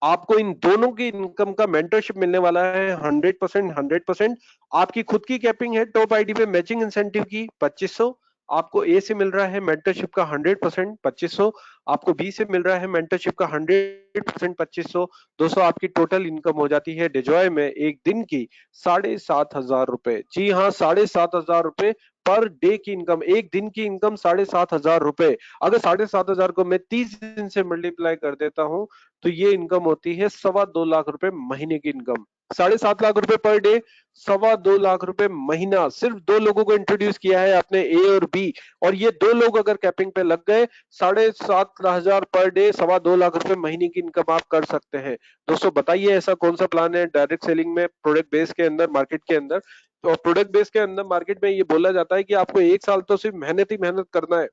आपको इन दोनों की इनकम का मेंटरशिप मिलने वाला है 100%। 100% आपकी खुद की कैपिंग है टॉप आईडी पे मैचिंग इंसेंटिव की 2500। आपको ए से मिल रहा है मेंटरशिप का 100% 2500। आपको बी से मिल रहा है मेंटरशिप का 100% 2500। दोस्तों आपकी टोटल इनकम हो जाती है डिजॉय में एक दिन की 7,500 रुपए। जी हाँ, 7,500 रुपए पर डे की इनकम, एक दिन की इनकम 7,500 रुपए। अगर 7,500 को मैं 30 दिन से मल्टीप्लाई कर देता हूं तो ये इनकम होती है 2.25 लाख रुपए महीने की इनकम। 7.5 लाख रुपए पर डे, 2.25 लाख रुपए महीना। सिर्फ दो लोगों को इंट्रोड्यूस किया है आपने, ए और बी, और ये दो लोग अगर कैपिंग पे लग गए 7,500 पर डे, 2.25 लाख रुपए महीने की इनकम आप कर सकते हैं। दोस्तों बताइए ऐसा कौन सा प्लान है डायरेक्ट सेलिंग में, प्रोडक्ट बेस के अंदर, मार्केट के अंदर? तो प्रोडक्ट बेस के अंदर मार्केट में ये बोला जाता है कि आपको एक साल तो सिर्फ मेहनत ही मेहनत करना है,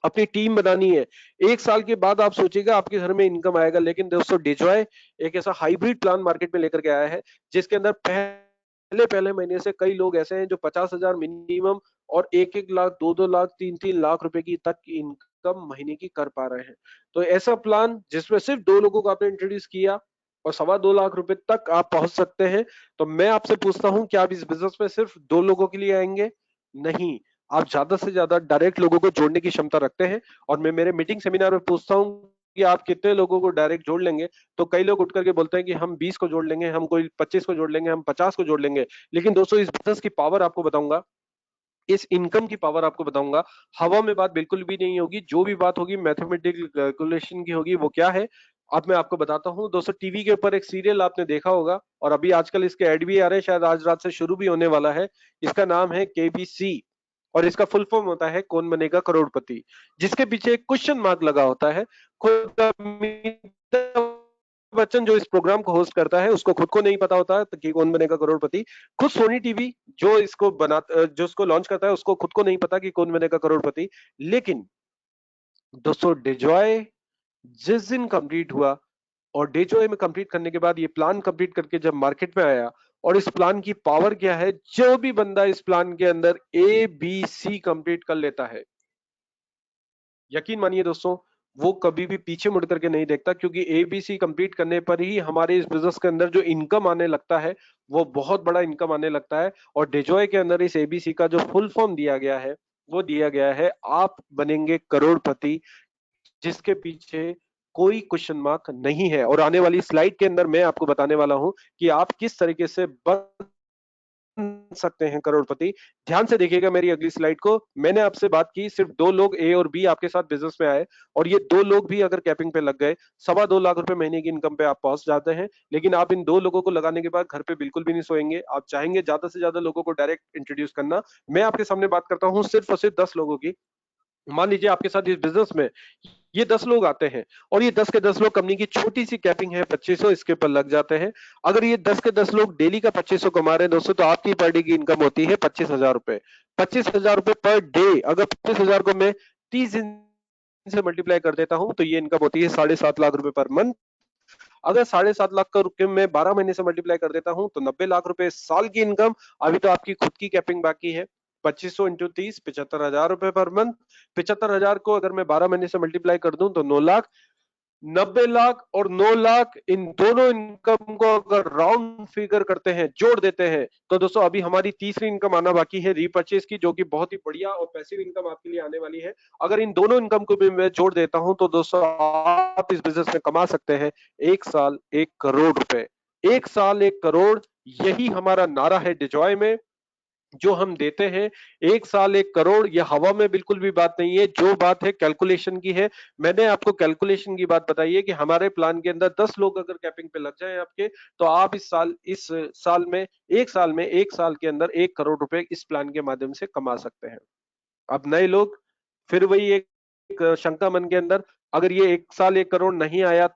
अपनी टीम बनानी है। एक साल के बाद आप सोचिएगा आपके घर में इनकम आएगा। लेकिन दोस्तों डिजॉय एक ऐसा हाइब्रिड प्लान मार्केट में लेकर के आया है जिसके अंदर पहले पहले महीने से कई लोग ऐसे हैं जो 50,000 मिनिमम और 1-1 लाख, 2-2 लाख, 3-3 लाख रुपए की तक की इनकम महीने की कर पा रहे हैं। तो ऐसा प्लान जिसमें सिर्फ दो लोगों को आपने इंट्रोड्यूस किया और 2.25 लाख रुपए तक आप पहुंच सकते हैं। तो मैं आपसे पूछता हूं कि आप इस बिजनेस में सिर्फ दो लोगों के लिए आएंगे? नहीं, आप ज्यादा से ज्यादा डायरेक्ट लोगों को जोड़ने की क्षमता रखते हैं। और मैं मेरे मीटिंग सेमिनार में पूछता हूं कि आप कितने लोगों को डायरेक्ट जोड़ लेंगे, तो कई लोग उठ करके बोलते हैं कि हम 20 को जोड़ लेंगे, हम कोई 25 को जोड़ लेंगे, हम 50 को जोड़ लेंगे। लेकिन दोस्तों इस बिजनेस की पावर आपको बताऊंगा, इस इनकम की पावर आपको बताऊंगा, हवा में बात बिल्कुल भी नहीं होगी। जो भी बात होगी मैथमेटिकल कैलकुलेशन की होगी। वो क्या है अब मैं आपको बताता हूं। दोस्तों टीवी के ऊपर एक सीरियल आपने देखा होगा और अभी आजकल इसके ऐड भी आ रहे हैं, शायद आज रात से शुरू भी होने वाला है। इसका नाम है केबीसी और इसका फुल फॉर्म होता है कौन बनेगा करोड़पति, जिसके पीछे एक क्वेश्चन मार्क लगा होता है। खुद अमिताभ बच्चन जो इस प्रोग्राम को होस्ट करता है उसको खुद को नहीं पता होता है कि कौन बनेगा करोड़पति। खुद सोनी टीवी जो इसको लॉन्च करता है उसको खुद को नहीं पता कि कौन बनेगा करोड़पति। लेकिन दोस्तों डिजॉय जिस दिन कंप्लीट हुआ और डिजॉय में कंप्लीट करने के बाद ये प्लान कंप्लीट करके जब मार्केट में आया, और इस प्लान की पावर क्या है, जो भी बंदा इस प्लान के अंदर ए बी सी कंप्लीट कर लेता है, यकीन मानिए दोस्तों वो कभी भी पीछे मुड़ करके नहीं देखता, क्योंकि एबीसी कंप्लीट करने पर ही हमारे इस बिजनेस के अंदर जो इनकम आने लगता है वो बहुत बड़ा इनकम आने लगता है। और डिजॉय के अंदर इस एबीसी का जो फुल फॉर्म दिया गया है वो दिया गया है आप बनेंगे करोड़पति, जिसके पीछे कोई क्वेश्चन मार्क नहीं है। और आने वाली स्लाइड के अंदर मैं आपको बताने वाला हूं कि आप किस तरीके से बन सकते हैं करोड़पति। ध्यान से देखिएगा मेरी अगली स्लाइड को। मैंने आपसे बात की सिर्फ दो लोग ए और बी आपके साथ बिजनेस में आए और ये दो लोग भी अगर कैपिंग पे लग गए 2.25 लाख रुपए महीने की इनकम पे आप पहुंच जाते हैं। लेकिन आप इन दो लोगों को लगाने के बाद घर पे बिल्कुल भी नहीं सोएंगे, आप चाहेंगे ज्यादा से ज्यादा लोगों को डायरेक्ट इंट्रोड्यूस करना। मैं आपके सामने बात करता हूँ सिर्फ और सिर्फ 10 लोगों की। मान लीजिए आपके साथ इस बिजनेस में ये 10 लोग आते हैं और ये 10 के 10 लोग, कंपनी की छोटी सी कैपिंग है 2500, इसके ऊपर लग जाते हैं। अगर ये 10 के 10 लोग डेली का 2500 कमा रहे हैं दोस्तों, तो आपकी पर डे की इनकम होती है 25,000 रुपए। 25,000 रुपए पर डे। अगर 25,000 को मैं 30 दिन से मल्टीप्लाई कर देता हूं तो ये इनकम होती है 7.5 लाख रुपए पर मंथ। अगर 7.5 लाख का रुपए मैं 12 महीने से मल्टीप्लाई कर देता हूं तो 90 लाख रुपए साल की इनकम। अभी तो आपकी खुद की कैपिंग बाकी है। 2500 इंटू 30, 75,000 रुपए पर मंथ। 75,000 को अगर मैं 12 महीने से मल्टीप्लाई कर दूं तो 9 लाख। 90 लाख और 9 लाख, इन दोनों इनकम को अगर राउंड फिगर करते हैं, जोड़ देते हैं, तो दोस्तों अभी हमारी तीसरी इनकम आना बाकी है रीपर्चेज की, जो कि बहुत ही बढ़िया और पैसिव इनकम आपके लिए आने वाली है। अगर इन दोनों इनकम को भी मैं जोड़ देता हूं तो दोस्तों आप इस बिजनेस में कमा सकते हैं 1 साल 1 करोड़ रुपए। 1 साल 1 करोड़, यही हमारा नारा है डिजॉय में जो हम देते हैं। 1 साल 1 करोड़, ये हवा में बिल्कुल भी बात नहीं है, जो बात है कैलकुलेशन की है। मैंने आपको कैलकुलेशन की बात बताई है कि हमारे प्लान के अंदर 10 लोग अगर कैपिंग पे लग जाए आपके, तो आप इस साल में 1 साल के अंदर 1 करोड़ रुपए इस प्लान के माध्यम से कमा सकते हैं। अब नए लोग, फिर वही एक शंका मन के अंदर, अगर ये 1 साल 1 करोड़ नहीं आया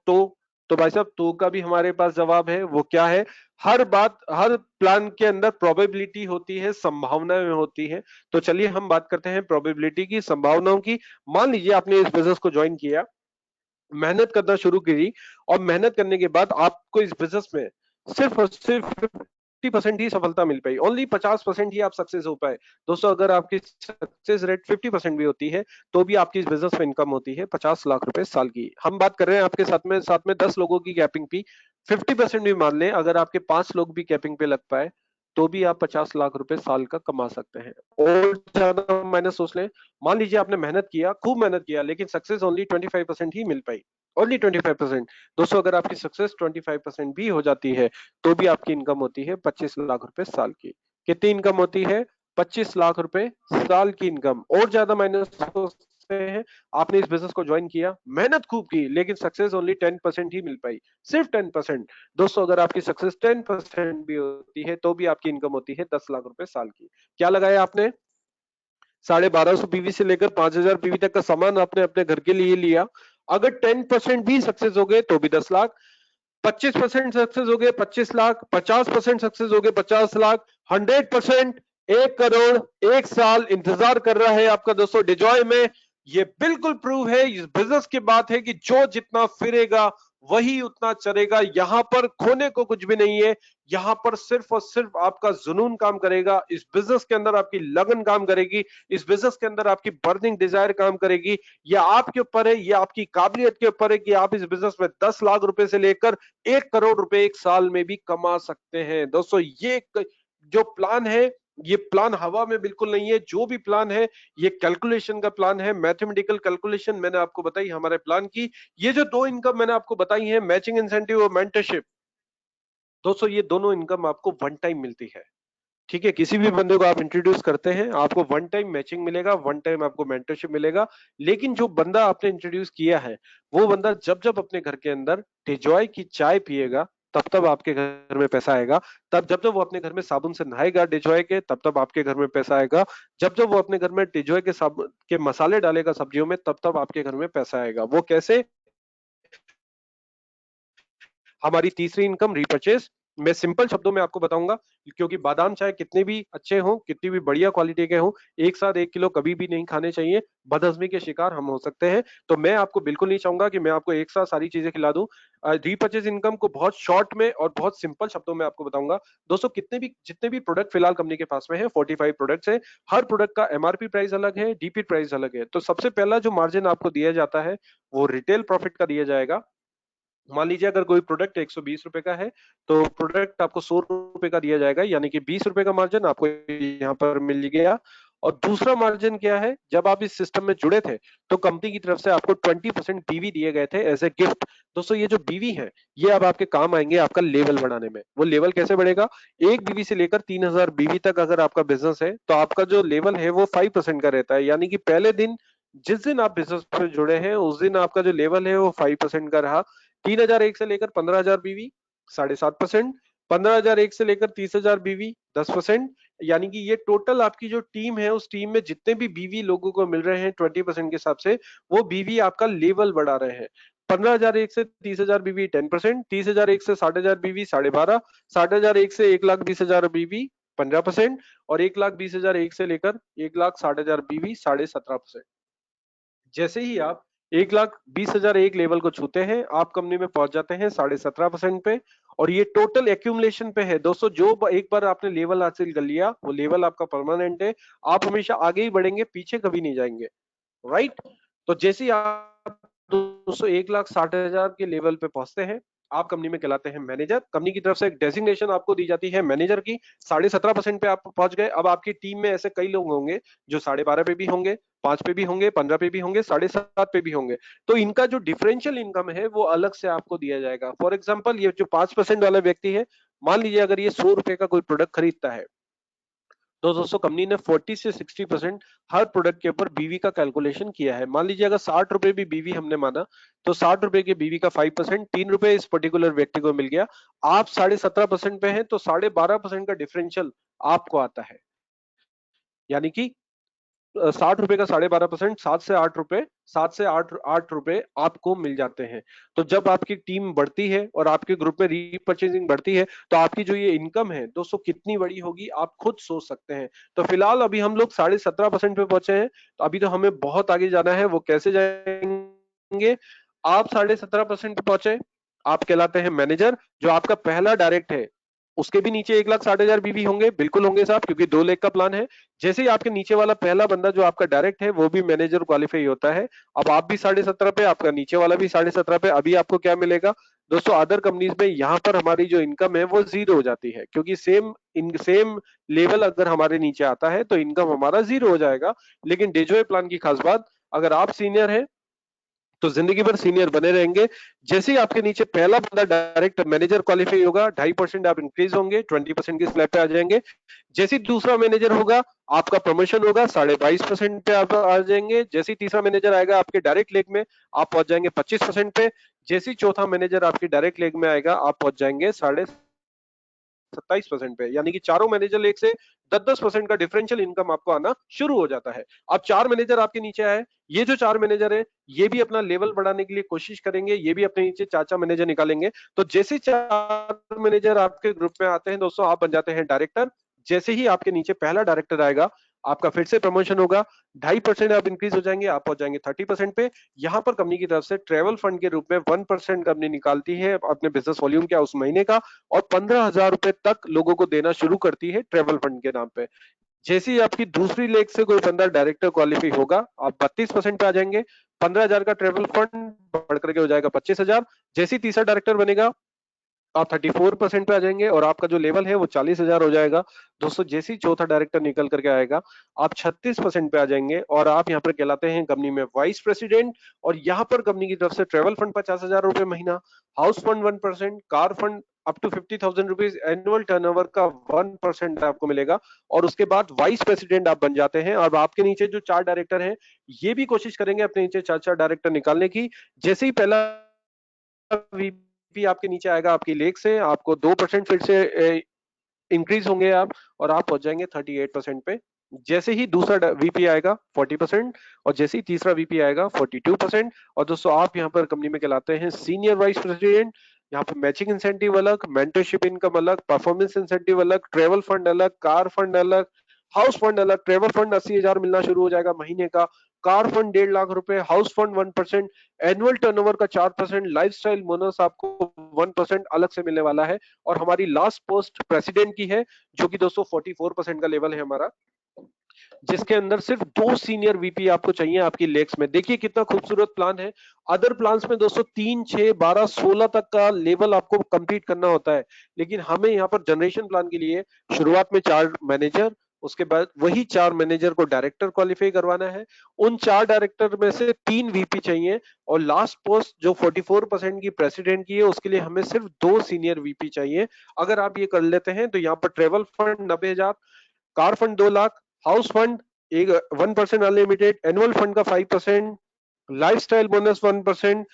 तो भाई साहब तो का भी हमारे पास जवाब है। वो क्या है? हर प्लान के अंदर प्रोबेबिलिटी होती है, संभावनाएं होती है। तो चलिए हम बात करते हैं प्रोबेबिलिटी की, संभावनाओं की। मान लीजिए आपने इस बिजनेस को ज्वाइन किया, मेहनत करना शुरू करी, और मेहनत करने के बाद आपको इस बिजनेस में सिर्फ और सिर्फ 50% ही सफलता मिल पाई, ओनली 50% ही आप सक्सेस हो पाए। दोस्तों अगर आपकी सक्सेस रेट 50% भी होती है तो भी आपकी इस बिजनेस में इनकम होती है 50 लाख रुपए साल की। हम बात कर रहे हैं आपके साथ में 10 लोगों की कैपिंग की। 50% भी मान लें, अगर आपके 5 लोग भी कैपिंग पे लग पाए तो भी आप 50 लाख रुपए साल का कमा सकते हैं। और ज्यादा माइनस सोच लें, मान लीजिए आपने मेहनत किया, खूब मेहनत किया, लेकिन सक्सेस ओनली 25% ही मिल पाई, ओनली 25%। दोस्तों अगर आपकी सक्सेस 25% भी हो जाती है तो भी आपकी इनकम होती है 25 लाख रुपए साल की। कितनी इनकम होती है? 25 लाख रुपए साल की इनकम। और ज्यादा माइनस सोचते हैं, आपने इस बिजनेस को ज्वाइन किया, मेहनत खूब की, लेकिन सक्सेस ओनली 10% ही मिल पाई, सिर्फ 10%। दोस्तों अगर आपकी सक्सेस 10% भी होती है तो भी आपकी इनकम होती है 10 लाख रुपए साल की। क्या लगाया आपने? 1250 पीवी से लेकर 5,000 पीवी तक का सामान आपने अपने घर के लिए लिया। अगर 10% भी सक्सेस हो गए तो भी 10 लाख। 25% सक्सेस हो गए 25 लाख। 50% सक्सेस हो गए 50 लाख। 100% 1 करोड़। 1 साल इंतजार कर रहा है आपका दोस्तों डिजॉय में। ये बिल्कुल प्रूव है, इस बिजनेस की बात है कि जो जितना फिरेगा वही उतना चलेगा। यहां पर खोने को कुछ भी नहीं है, यहां पर सिर्फ और सिर्फ आपका जुनून काम करेगा। इस बिजनेस के अंदर आपकी लगन काम करेगी, इस बिजनेस के अंदर आपकी बर्निंग डिजायर काम करेगी। यह आपके ऊपर है, यह आपकी काबिलियत के ऊपर है कि आप इस बिजनेस में 10 लाख रुपए से लेकर 1 करोड़ रुपए 1 साल में भी कमा सकते हैं। दोस्तों जो प्लान है, ये प्लान हवा में बिल्कुल नहीं है। जो भी प्लान है ये कैलकुलेशन का प्लान है, मैथमेटिकल कैलकुलेशन मैंने आपको बताई हमारे प्लान की। ये जो दो इनकम मैंने आपको बताई है, मैचिंग इंसेंटिव और मेंटरशिप, दोस्तों ये दोनों इनकम आपको वन टाइम मिलती है। ठीक है, किसी भी बंदे को आप इंट्रोड्यूस करते हैं, आपको वन टाइम मैचिंग मिलेगा, वन टाइम आपको मेंटरशिप मिलेगा। लेकिन जो बंदा आपने इंट्रोड्यूस किया है, वो बंदा जब जब अपने घर के अंदर टिजॉय की चाय पिएगा, तब तब आपके घर में पैसा आएगा। तब जब जब वो अपने घर में साबुन से नहाएगा डिजॉय के, तब तब आपके घर में पैसा आएगा। जब जब वो अपने घर में डिजॉय के साबुन के मसाले डालेगा सब्जियों में, तब तब आपके घर में पैसा आएगा। वो कैसे? हमारी तीसरी इनकम रीपर्चेज। मैं सिंपल शब्दों में आपको बताऊंगा, क्योंकि बादाम चाहे कितने भी अच्छे हों, कितनी भी बढ़िया क्वालिटी के हों, एक साथ 1 किलो कभी भी नहीं खाने चाहिए, बदहजमी के शिकार हम हो सकते हैं। तो मैं आपको बिल्कुल नहीं चाहूंगा कि मैं आपको एक साथ सारी चीजें खिला दूं। रीपर्चेज इनकम को बहुत शॉर्ट में और बहुत सिंपल शब्दों में आपको बताऊंगा। दोस्तों जितने भी प्रोडक्ट फिलहाल कंपनी के पास में है, 45 प्रोडक्ट्स है। हर प्रोडक्ट का एमआरपी प्राइस अलग है, डीपी प्राइस अलग है। तो सबसे पहला जो मार्जिन आपको दिया जाता है वो रिटेल प्रॉफिट का दिया जाएगा। मान लीजिए अगर कोई प्रोडक्ट 120 रुपए का है, तो प्रोडक्ट आपको 100 रुपए का दिया जाएगा, यानी कि 20 रुपए का मार्जिन आपको यहाँ पर मिल गया। और दूसरा मार्जिन क्या है? जब आप इस सिस्टम में जुड़े थे तो कंपनी की तरफ से आपको 20% बीवी दिए गए थे एज ए गिफ्ट। दोस्तों ये जो बीवी है, ये अब आपके काम आएंगे आपका लेवल बढ़ाने में। वो लेवल कैसे बढ़ेगा? एक बीवी से लेकर 3,000 बीवी तक अगर आपका बिजनेस है, तो आपका जो लेवल है वो 5% का रहता है। यानी कि पहले दिन, जिस दिन आप बिजनेस में जुड़े हैं, उस दिन आपका जो लेवल है वो 5% का रहा। 3,001 से लेकर 15,000 बीवी 7.5%। 15,001 से लेकर 30,000 बीवी 10%। यानी कि ये टोटल आपकी जो टीम है, उस टीम में जितने भी बीवी लोगों को मिल रहे हैं 20% के हिसाब से, वो बीवी आपका लेवल बढ़ा रहे हैं। 15,001 से 30,000 बीवी 10%, 30,001 से 60,000 बीवी 12.5%, 60,001 से 1,20,000 बीवी 15%, और 1,20,001 से लेकर 1,60,000 बीवी 17.5%। जैसे ही आप 1,20,001 लेवल को छूते हैं, आप कंपनी में पहुंच जाते हैं 17.5% पे। और ये टोटल एक्यूमुलेशन पे है दोस्तों। जो एक बार आपने लेवल हासिल कर लिया, वो लेवल आपका परमानेंट है। आप हमेशा आगे ही बढ़ेंगे, पीछे कभी नहीं जाएंगे, राइट। तो जैसे ही आप दोस्तों 1,60,000 के लेवल पे पहुंचते हैं, आप कंपनी में कहलाते हैं मैनेजर। कंपनी की तरफ से एक डेजिग्नेशन आपको दी जाती है मैनेजर की। 17.5% पे आप पहुंच गए। अब आपकी टीम में ऐसे कई लोग होंगे जो 12.5 पे भी होंगे, 5 पे भी होंगे, 15 पे भी होंगे, 7.5 पे भी होंगे। तो इनका जो डिफरेंशियल इनकम है वो अलग से आपको दिया जाएगा। फॉर एग्जाम्पल, ये जो 5% वाला व्यक्ति है, मान लीजिए अगर ये 100 रुपए का कोई प्रोडक्ट खरीदता है, तो दोस्तों कंपनी ने 40 से 60% हर प्रोडक्ट के ऊपर बीवी का कैलकुलेशन किया है। मान लीजिए अगर 60 रुपए भी बीवी हमने माना, तो 60 रुपए के बीवी का 5%, 3 रुपए इस पर्टिकुलर व्यक्ति को मिल गया। आप 17.5% पे हैं, तो 12.5% का डिफरेंशियल आपको आता है। यानी कि 60 रुपए का 12.5%, 7 से 8 रुपए, 7 से 8 आपको मिल जाते हैं। तो जब आपकी टीम बढ़ती है और आपके ग्रुप में रीपरचेजिंग बढ़ती है, तो आपकी जो ये इनकम है दोस्तों कितनी बड़ी होगी, आप खुद सोच सकते हैं। तो फिलहाल अभी हम लोग 17.5% पे पहुंचे हैं, तो अभी तो हमें बहुत आगे जाना है। वो कैसे जाएंगे? आप 17.5% पे पहुंचे, आप कहलाते हैं मैनेजर। जो आपका पहला डायरेक्ट है, उसके भी नीचे 1,60,000 बीवी होंगे, बिल्कुल होंगे साहब, क्योंकि 2 लाख का प्लान है। जैसे ही आपके नीचे वाला पहला बंदा जो आपका डायरेक्ट है, वो भी मैनेजर क्वालिफाई होता है। अब आप भी 17.5 पे, आपका नीचे वाला भी 17.5 पे। अभी आपको क्या मिलेगा दोस्तों? अदर कंपनीज में यहाँ पर हमारी जो इनकम है वो जीरो हो जाती है, क्योंकि सेम लेवल अगर हमारे नीचे आता है तो इनकम हमारा जीरो हो जाएगा। लेकिन डेजोय प्लान की खास बात, अगर आप सीनियर हैं तो जिंदगी भर सीनियर बने रहेंगे। जैसे ही आपके नीचे पहला बंदा डायरेक्ट मैनेजर क्वालिफाई होगा, 2.5% आप इंक्रीज होंगे, 20% की स्लैब पे आ जाएंगे। जैसे ही दूसरा मैनेजर होगा, आपका प्रमोशन होगा, 22.5% पे आप आ जाएंगे। जैसे ही तीसरा मैनेजर आएगा आपके डायरेक्ट लेग में, आप पहुंच जाएंगे 25% पे। जैसे ही चौथा मैनेजर आपकी डायरेक्ट लेग में आएगा, आप पहुंच जाएंगे 27% पे। यानी कि चारों मैनेजर लेग से 10-10% का डिफरेंशियल इनकम आपको आना शुरू हो जाता है। अब 4 मैनेजर आपके नीचे आए, ये जो 4 मैनेजर है, ये भी अपना लेवल बढ़ाने के लिए कोशिश करेंगे, ये भी अपने नीचे 4 मैनेजर निकालेंगे। तो जैसे 4 मैनेजर आपके ग्रुप में आते हैं दोस्तों, आप बन जाते हैं डायरेक्टर। जैसे ही आपके नीचे पहला डायरेक्टर आएगा, आपका फिर से प्रमोशन होगा, 2.5% आप इंक्रीज हो जाएंगे, आप पहुंच जाएंगे 30% पे। यहां पर कंपनी की तरफ से ट्रेवल फंड के रूप में 1% कंपनी निकालती है अपने बिजनेस वॉल्यूम क्या उस महीने का, और 15,000 रुपए तक लोगों को देना शुरू करती है ट्रेवल फंड के नाम पे। जैसे ही आपकी दूसरी लेग से कोई बंदा डायरेक्टर क्वालिफाई होगा, आप 32% पे आ जाएंगे। 15,000 का ट्रेवल फंड बढ़ करके हो जाएगा 25,000। जैसे ही तीसरा डायरेक्टर बनेगा, आप 34% पे आ जाएंगे, और आपका जो लेवल है वो 40,000 हो जाएगा। दोस्तों जैसे ही चौथा डायरेक्टर निकल करके आएगा, आप 36% पे आ जाएंगे, और आप यहाँ पर कहलाते हैं कंपनी में वाइस प्रेसिडेंट। और यहाँ पर कंपनी की तरफ से ट्रेवल फंड 50,000 रुपए महीना, house fund 1%, car fund up to 50,000 rupees, annual turnover का 1% आपको मिलेगा। और उसके बाद वाइस प्रेसिडेंट आप बन जाते हैं। और आपके नीचे जो 4 डायरेक्टर हैं, ये भी कोशिश करेंगे अपने नीचे 4 डायरेक्टर निकालने की। जैसे ही पहला वीपी आपके नीचे आएगा, आपकी लेग से आपको 2% फिर से इंक्रीज होंगे आप, और आप पहुंच जाएंगे 38% पे। जैसे ही दूसरा वीपी आएगा 40%, और जैसे ही तीसरा वीपी आएगा 42%। और दोस्तों आप यहाँ पर कंपनी में कहलाते हैं सीनियर वाइस प्रेसिडेंट। यहाँ पर मैचिंग इंसेंटिव अलग, मेंटरशिप इनकम अलग, परफॉर्मेंस इंसेंटिव अलग, ट्रेवल फंड अलग, कार फंड अलग, हाउस फंड अलग। ट्रेवल फंड 80,000 मिलना शुरू हो जाएगा महीने का, कार फंड 1.5 लाख रुपए, हाउस फंड 1%, एनुअल टर्नओवर का 4%, लाइफस्टाइल बोनस आपको 1% अलग से मिलने वाला है। और हमारी लास्ट पोस्ट प्रेसिडेंट की है, जो कि दोस्तों 44% का लेवल है हमारा, जिसके अंदर सिर्फ 2 सीनियर वीपी आपको चाहिए आपकी लेग्स में। देखिए कितना खूबसूरत प्लान है। अदर प्लान्स में दोस्तों 3, 6, 12, 16 तक का लेवल आपको कंप्लीट करना होता है, लेकिन हमें यहाँ पर जनरेशन प्लान के लिए शुरुआत में 4 मैनेजर, उसके बाद वही 4 मैनेजर को डायरेक्टर क्वालिफाई करवाना है। उन 4 डायरेक्टर में से 3 वीपी चाहिए, और लास्ट पोस्ट जो 44% की प्रेसिडेंट की है, उसके लिए हमें सिर्फ 2 सीनियर वीपी चाहिए। अगर आप ये कर लेते हैं तो यहाँ पर travel fund 90,000, car fund 2 lakh, house fund एक 1% अनलिमिटेड, एनुअल फंड का 5%, lifestyle bonus 1%,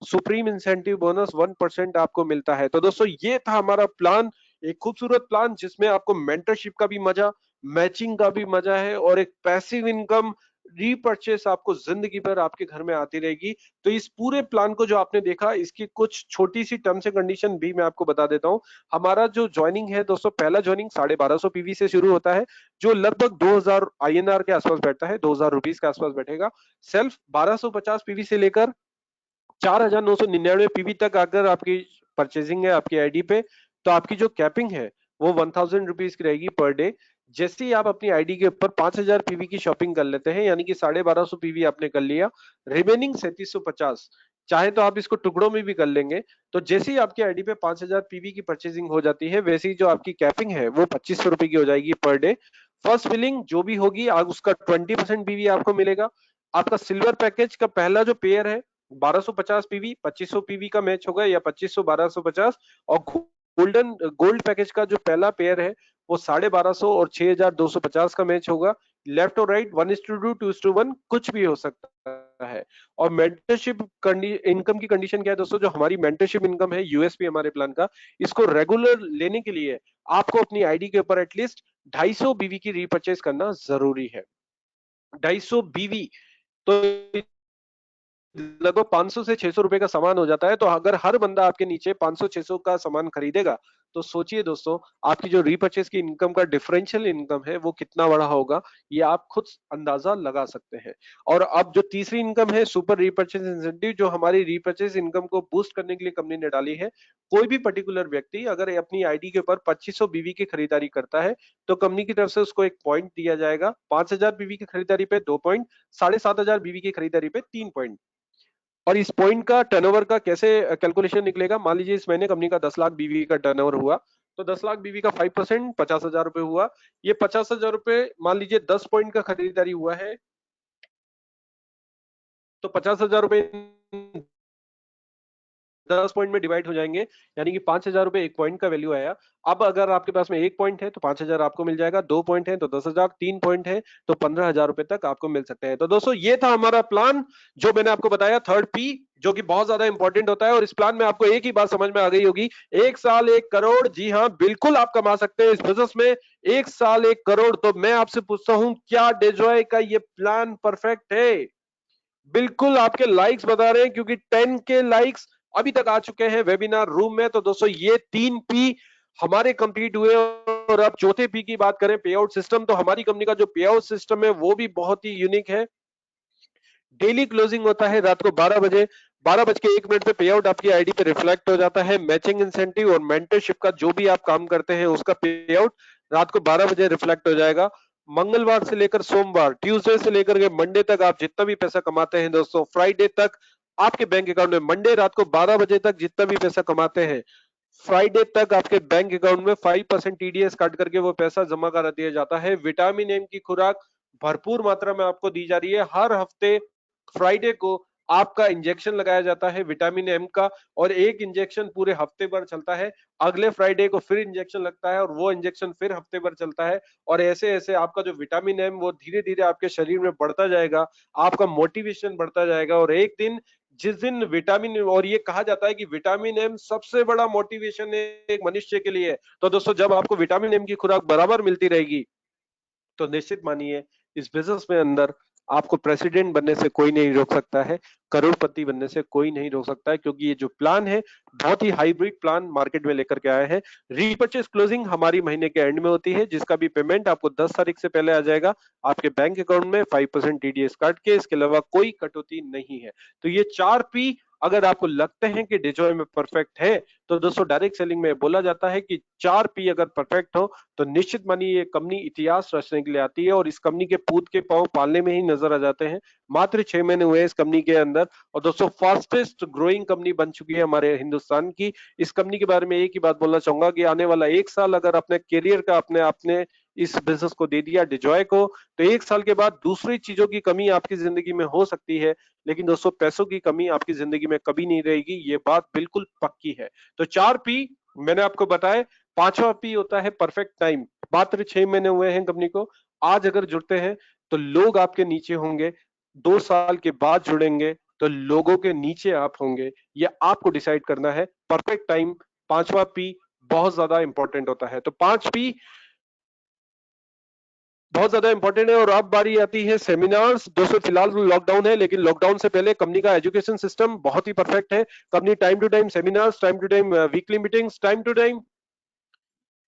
supreme incentive bonus 1% आपको मिलता है। तो दोस्तों ये था हमारा प्लान। एक खूबसूरत प्लान जिसमें आपको मेंटरशिप का भी मजा, मैचिंग का भी मजा है और एक पैसिव इनकम रीपर्चेस आपको जिंदगी भर आपके घर में आती रहेगी। तो इस पूरे प्लान को जो आपने देखा, इसकी कुछ छोटी सी टर्म्स एंड कंडीशन भी मैं आपको बता देता हूँ। हमारा जो ज्वाइनिंग है दोस्तों, पहला ज्वाइनिंग 1250 पीवी से शुरू होता है, जो लगभग 2000 आईएनआर के आसपास बैठता है, 2000 रुपीज के आसपास बैठेगा। सेल्फ 1250 पीवी से लेकर 4999 पीवी तक अगर आपकी परचेजिंग है आपकी आईडी पे, तो आपकी जो कैपिंग है वो 1000 रुपीज की रहेगी पर डे। जैसे ही आप अपनी आईडी के ऊपर 5000 पीवी की शॉपिंग कर लेते हैं, यानी कि 1250 पीवी आपने कर लिया, रिमेनिंग 3750, चाहे तो आप इसको टुकड़ों में भी कर लेंगे। तो जैसे ही आपकी आईडी पे 5000 पीवी की परचेजिंग हो जाती है, वैसे ही जो आपकी कैपिंग है वो 2500 रुपए की हो जाएगी पर डे। फर्स्ट फिलिंग जो भी होगी आप उसका 20% पीवी आपको मिलेगा। आपका सिल्वर पैकेज का पहला जो पेयर है 1250 पीवी, 2500 पीवी का मैच होगा, या 2500 1250। और गोल्डन गोल्ड पैकेज का जो पहला पेयर है वो 1250 और 6250 का मैच होगा। लेफ्ट और राइट 1:2 2:1 कुछ भी हो सकता है। और मेंटरशिप इनकम की कंडीशन क्या है दोस्तों, जो हमारी मेंटरशिप इनकम है, यूएसपी हमारे प्लान का, इसको रेगुलर लेने के लिए आपको अपनी आईडी के ऊपर एटलीस्ट 250 बीवी की रीपर्चेज करना जरूरी है। 250 बीवी तो लगभग 500 से 600 रुपए का सामान हो जाता है। तो अगर हर बंदा आपके नीचे 500-600 का सामान खरीदेगा, तो सोचिए दोस्तों, आपकी जो रीपर्चेज की इनकम का डिफरेंशियल इनकम है वो कितना बड़ा होगा, ये आप खुद अंदाजा लगा सकते हैं। और अब जो तीसरी इनकम है, सुपर रीपर्चेज इंसेंटिव, जो हमारी रीपर्चेज इनकम को बूस्ट करने के लिए कंपनी ने डाली है। कोई भी पर्टिकुलर व्यक्ति अगर अपनी आईडी के ऊपर 2500 बीवी की खरीदारी करता है, तो कंपनी की तरफ से उसको एक पॉइंट दिया जाएगा। 5000 बीवी की खरीदारी पे 2 पॉइंट, 7500 बीवी की खरीदारी पे 3 पॉइंट। और इस पॉइंट का टर्नओवर का कैसे कैलकुलेशन निकलेगा, मान लीजिए इस महीने कंपनी का 10 लाख बीवी का टर्नओवर हुआ, तो 10 लाख बीवी का 5% 50,000 रुपए हुआ। ये 50,000 रुपए मान लीजिए 10 पॉइंट का खरीदारी हुआ है, तो 50,000 रुपए 10 पॉइंट में डिवाइड हो जाएंगे, यानी कि 5,000 रुपए एक पॉइंट का वैल्यू आया। अब अगर आपके पास में एक पॉइंट है तो 5,000 आपको मिल जाएगा, 2 पॉइंट है तो 10,000, 3 पॉइंट है तो 15,000 रुपए तक आपको मिल सकते हैं। तो दोस्तों ये था हमारा प्लान, जो मैंने आपको बताया, थर्ड पी, जो कि बहुत ज्यादा इंपॉर्टेंट होता है। और इस प्लान में आपको एक ही बात समझ में आ गई होगी, 1 साल 1 करोड़, जी हाँ बिल्कुल आप कमा सकते हैं इस बिजनेस में 1 साल 1 करोड़। तो मैं आपसे पूछता हूं, क्या डेजॉय का ये प्लान परफेक्ट है? बिल्कुल आपके लाइक्स बता रहे हैं, क्योंकि 10 के लाइक्स अभी तक आ चुके हैं वेबिनार रूम में। तो दोस्तों ये 3 पी हमारे कंप्लीट हुए। और अब चौथे पी की बात करें, पे आउट सिस्टम, तो हमारी कंपनी का जो पे आउट सिस्टम है वो भी बहुत ही यूनिक है। डेली क्लोजिंग होता है रात को 12 बजे, 12:01 पे पे आउट आपकी आईडी पे रिफ्लेक्ट हो जाता है। मैचिंग इंसेंटिव और मेंटरशिप का जो भी आप काम करते हैं उसका पे आउट रात को 12 बजे रिफ्लेक्ट हो जाएगा। मंगलवार से लेकर सोमवार, ट्यूसडे से लेकर के मंडे तक आप जितना भी पैसा कमाते हैं दोस्तों, फ्राइडे तक आपके बैंक अकाउंट में, मंडे रात को 12 बजे तक जितना भी पैसा कमाते हैं, फ्राइडे तक आपके बैंक अकाउंट में 5% टीडीएस काट करके वो पैसा जमा करा दिया जाता है। विटामिन एम की खुराक भरपूर मात्रा में आपको दी जा रही है। हर हफ्ते फ्राइडे को आपका इंजेक्शन लगाया जाता है विटामिन एम का, और एक इंजेक्शन पूरे हफ्ते भर चलता है। अगले फ्राइडे को फिर इंजेक्शन लगता है और वो इंजेक्शन फिर हफ्ते भर चलता है। और ऐसे ऐसे आपका जो विटामिन एम वो धीरे धीरे आपके शरीर में बढ़ता जाएगा, आपका मोटिवेशन बढ़ता जाएगा। और एक दिन, जिस दिन विटामिन, और ये कहा जाता है कि विटामिन एम सबसे बड़ा मोटिवेशन है एक मनुष्य के लिए। तो दोस्तों जब आपको विटामिन एम की खुराक बराबर मिलती रहेगी, तो निश्चित मानिए इस बिजनेस में अंदर आपको प्रेसिडेंट बनने से कोई नहीं रोक सकता है, करोड़पति बनने से कोई नहीं रोक सकता है, क्योंकि ये जो प्लान है बहुत ही हाइब्रिड प्लान मार्केट में लेकर के आए हैं। रीपर्चेस क्लोजिंग हमारी महीने के एंड में होती है, जिसका भी पेमेंट आपको 10 तारीख से पहले आ जाएगा आपके बैंक अकाउंट में, 5% टीडीएस काट के। इसके अलावा कोई कटौती नहीं है। तो ये 4 पी अगर आपको लगते हैं कि डिजॉय में परफेक्ट है, तो दोस्तों डायरेक्ट सेलिंग में बोला जाता है कि 4 पी अगर परफेक्ट हो, तो निश्चित मानिए ये कंपनी इतिहास रचने के लिए आती है। और इस कंपनी के पूत के पांव पालने में ही नजर आ जाते हैं। मात्र 6 महीने हुए इस कंपनी के अंदर, और दोस्तों फास्टेस्ट ग्रोइंग कंपनी बन चुकी है हमारे हिंदुस्तान की। इस कंपनी के बारे में एक ही बात बोलना चाहूंगा कि आने वाला 1 साल अगर अपने करियर का अपने आपने इस बिजनेस को दे दिया डिजॉय को, तो 1 साल के बाद दूसरी चीजों की कमी आपकी जिंदगी में हो सकती है, लेकिन दोस्तों पैसों की कमी आपकी जिंदगी में कभी नहीं रहेगी, ये बात बिल्कुल पक्की है। तो 4 पी मैंने आपको बताया। पांचवा पी होता है परफेक्ट टाइम। मात्र 6 महीने हुए हैं कंपनी को, आज अगर जुड़ते हैं तो लोग आपके नीचे होंगे, 2 साल के बाद जुड़ेंगे तो लोगों के नीचे आप होंगे। ये आपको डिसाइड करना है। परफेक्ट टाइम, पांचवा पी, बहुत ज्यादा इंपॉर्टेंट होता है। तो 5P बहुत ज्यादा इंपॉर्टेंट है। और अब बारी आती है सेमिनार्स। दोस्तों फिलहाल लॉकडाउन है, लेकिन लॉकडाउन से पहले कंपनी का एजुकेशन सिस्टम बहुत ही परफेक्ट है। Company time to time seminars, time to time weekly meetings, time to time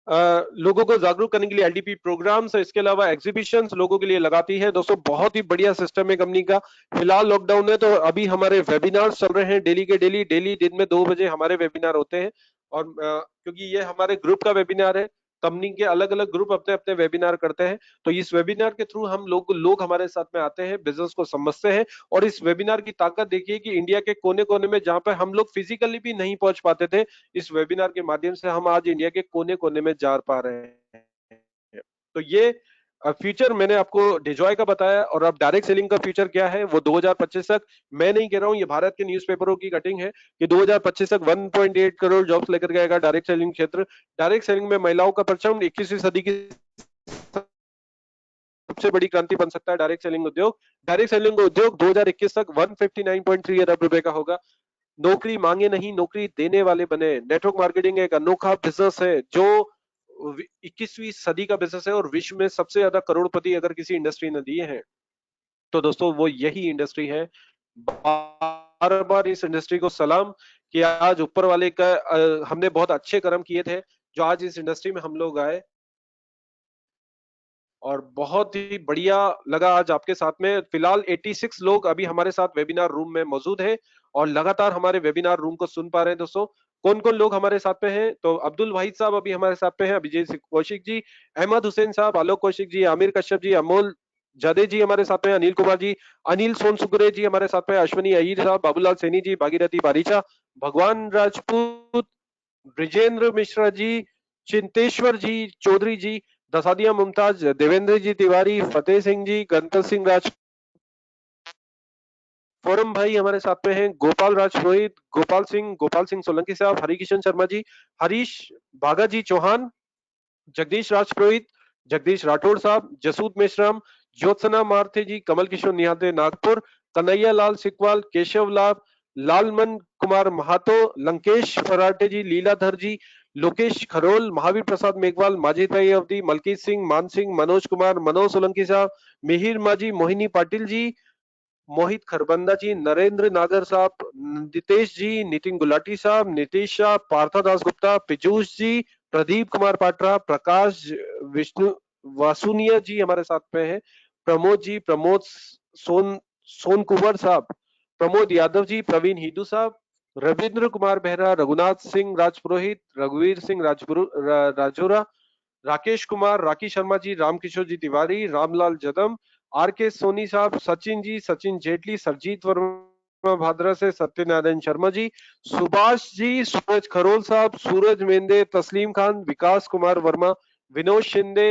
लोगों को जागरूक करने के लिए एलडीपी प्रोग्राम्स, इसके अलावा एग्जीबिशंस लोगों के लिए लगाती है। दोस्तों बहुत ही बढ़िया सिस्टम है कंपनी का। फिलहाल लॉकडाउन है तो अभी हमारे वेबिनार्स चल रहे हैं डेली के डेली। डेली दिन में 2 बजे हमारे वेबिनार होते हैं। और क्योंकि ये हमारे ग्रुप का वेबिनार है, कंपनी के अलग अलग ग्रुप अपने अपने वेबिनार करते हैं, तो इस वेबिनार के थ्रू हम लोग हमारे साथ में आते हैं, बिजनेस को समझते हैं। और इस वेबिनार की ताकत देखिए कि इंडिया के कोने कोने में जहां पर हम लोग फिजिकली भी नहीं पहुंच पाते थे, इस वेबिनार के माध्यम से हम आज इंडिया के कोने कोने में जा पा रहे हैं। तो ये फ्यूचर मैंने आपको डिजॉय का बताया। और अब डायरेक्ट सेलिंग का फ्यूचर क्या है वो 2025 तक, मैं नहीं कह रहा हूं, ये भारत के न्यूज़पेपरों की कटिंग है कि 2025 तक 1.8 करोड़ जॉब्स लेकर के आएगा डायरेक्ट सेलिंग क्षेत्र। डायरेक्ट सेलिंग में महिलाओं का परचम 21वीं सदी की सबसे बड़ी क्रांति बन सकता है डायरेक्ट सेलिंग उद्योग। डायरेक्ट सेलिंग उद्योग 2021 तक 159.3 अरब रुपए का होगा। नौकरी मांगे नहीं, नौकरी देने वाले बने। नेटवर्क मार्केटिंग एक अनोखा बिजनेस है जो 21वीं सदी का बिजनेस है, और विश्व में सबसे ज्यादा करोड़पति अगर किसी इंडस्ट्री ने दिए हैं तो दोस्तों वो यही इंडस्ट्री है। बार बार इस इंडस्ट्री को सलाम कि आज ऊपर वाले का हमने बहुत अच्छे कर्म किए थे जो आज इस इंडस्ट्री में हम लोग आए। और बहुत ही बढ़िया लगा आज आपके साथ में। फिलहाल 86 लोग अभी हमारे साथ वेबिनार रूम में मौजूद हैं और लगातार हमारे वेबिनार रूम को सुन पा रहे हैं। दोस्तों कौन कौन लोग हमारे साथ में हैं, तो अब्दुल वाहिद साहब अभी हमारे साथ में हैं, अभिजीत कौशिक जी, अहमद हुसैन साहब, आलोक कौशिक जी, आमिर कश्यप जी, अमोल जादे जी हमारे साथ में, अनिल कुमार जी, अनिल सोनसुगरे जी हमारे साथ में, अश्वनी अय्यर साहब, बाबूलाल सैनी जी, भागीरथी बारीचा, भगवान राजपूत, ब्रिजेंद्र मिश्रा जी, चिंतेश्वर जी चौधरी जी, दसादिया मुमताज, देवेंद्र जी तिवारी, फतेह सिंह जी, गणपत सिंह राज, फोरम भाई हमारे साथ में हैं, गोपाल राज पुरोहित, गोपाल सिंह सोलंकी साहब, हरिकिशन शर्मा जी, हरीश बागा जी चौहान, जगदीश राज पुरोहित, जगदीश राठौड़ साहब, जसूद मेश्राम, ज्योत्सना मारथे जी, कमल किशोर निहाते नागपुर, कन्हैया लाल सिकवाल, केशव लाभ, लालमन कुमार महातो, लंकेश फराटे जी, लीलाधर जी, लोकेश खरोल, महावीर प्रसाद मेघवाल, माजिद भाई अवधि, मलकीत सिंह, मान सिंह, मनोज कुमार, मनोज सोलंकी साहब, मिहिर माजी, मोहिनी पाटिल जी, मोहित खरबंदा जी, नरेंद्र नागर साहब, नितेश जी, नितिन गुलाटी साहब, नीतीश शाह, पार्था दास गुप्ता, पीयूष जी, प्रदीप कुमार पात्रा, प्रकाश विष्णु वासुनिया जी हमारे साथ में है, प्रमोद जी, प्रमोद सोन कुंवर साहब, प्रमोद यादव जी, प्रवीण हिदू साहब, रविंद्र कुमार बेहरा, रघुनाथ सिंह राजपुरोहित, रघुवीर सिंह राजोरा, राकेश कुमार, राकी शर्मा जी, रामकिशोर जी तिवारी, रामलाल जदम, आर के सोनी साहब, सचिन जी, सचिन जेटली, सरजीत वर्मा भादरा से, सत्यनारायण शर्मा जी, सुभाष जी, सूरज खरोल साहब, सूरज मेंदे, तस्लीम खान, विकास कुमार वर्मा, विनोद शिंदे,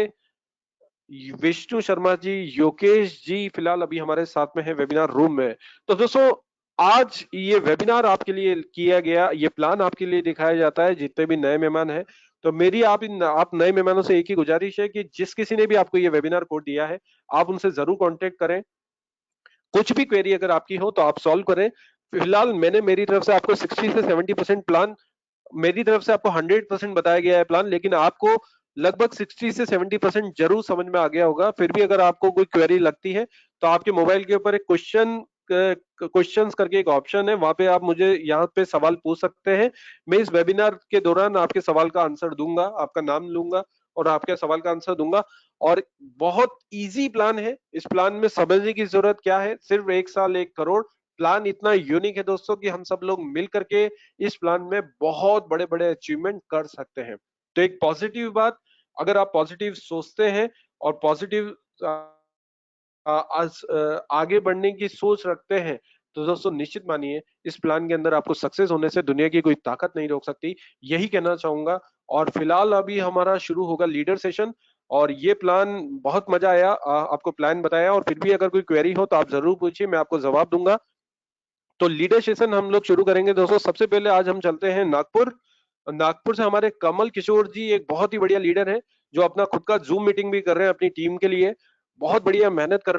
विष्णु शर्मा जी, योकेश जी फिलहाल अभी हमारे साथ में है वेबिनार रूम में। तो दोस्तों आज ये वेबिनार आपके लिए किया गया, ये प्लान आपके लिए दिखाया जाता है जितने भी नए मेहमान हैं। तो मेरी आप नए मेहमानों से एक ही गुजारिश है कि जिस किसी ने भी आपको ये वेबिनार कोड दिया है आप उनसे जरूर कांटेक्ट करें। कुछ भी क्वेरी अगर आपकी हो तो आप सॉल्व करें। फिलहाल मैंने मेरी तरफ से आपको 60 से 70% प्लान, मेरी तरफ से आपको 100% बताया गया है प्लान, लेकिन आपको लगभग 60 से 70% जरूर समझ में आ गया होगा। फिर भी अगर आपको कोई क्वेरी लगती है तो आपके मोबाइल के ऊपर एक क्वेश्चंस करके एक ऑप्शन है, वहां पे आप मुझे यहाँ पे सवाल पूछ सकते हैं। मैं इस वेबिनार के दौरान आपके सवाल का आंसर दूंगा, आपका नाम लूंगा और आपके सवाल का आंसर दूंगा। और बहुत इजी प्लान है, इस प्लान में समझने की जरूरत क्या है, सिर्फ 1 साल 1 करोड़। प्लान इतना यूनिक है दोस्तों कि हम सब लोग मिल करके इस प्लान में बहुत बड़े बड़े अचीवमेंट कर सकते हैं। तो एक पॉजिटिव बात, अगर आप पॉजिटिव सोचते हैं और पॉजिटिव आगे बढ़ने की सोच रखते हैं तो दोस्तों निश्चित मानिए इस प्लान के अंदर आपको सक्सेस होने से दुनिया की कोई ताकत नहीं रोक सकती, यही कहना चाहूंगा। और फिलहाल अभी हमारा शुरू होगा लीडर सेशन, और ये प्लान बहुत मजा आया आपको प्लान बताया। और फिर भी अगर कोई क्वेरी हो तो आप जरूर पूछिए, मैं आपको जवाब दूंगा। तो लीडर सेशन हम लोग शुरू करेंगे दोस्तों। सबसे पहले आज हम चलते हैं नागपुर। नागपुर से हमारे कमल किशोर जी एक बहुत ही बढ़िया लीडर है जो अपना खुद का जूम मीटिंग भी कर रहे हैं अपनी टीम के लिए, बहुत बढ़िया मेहनत कर रहे हैं।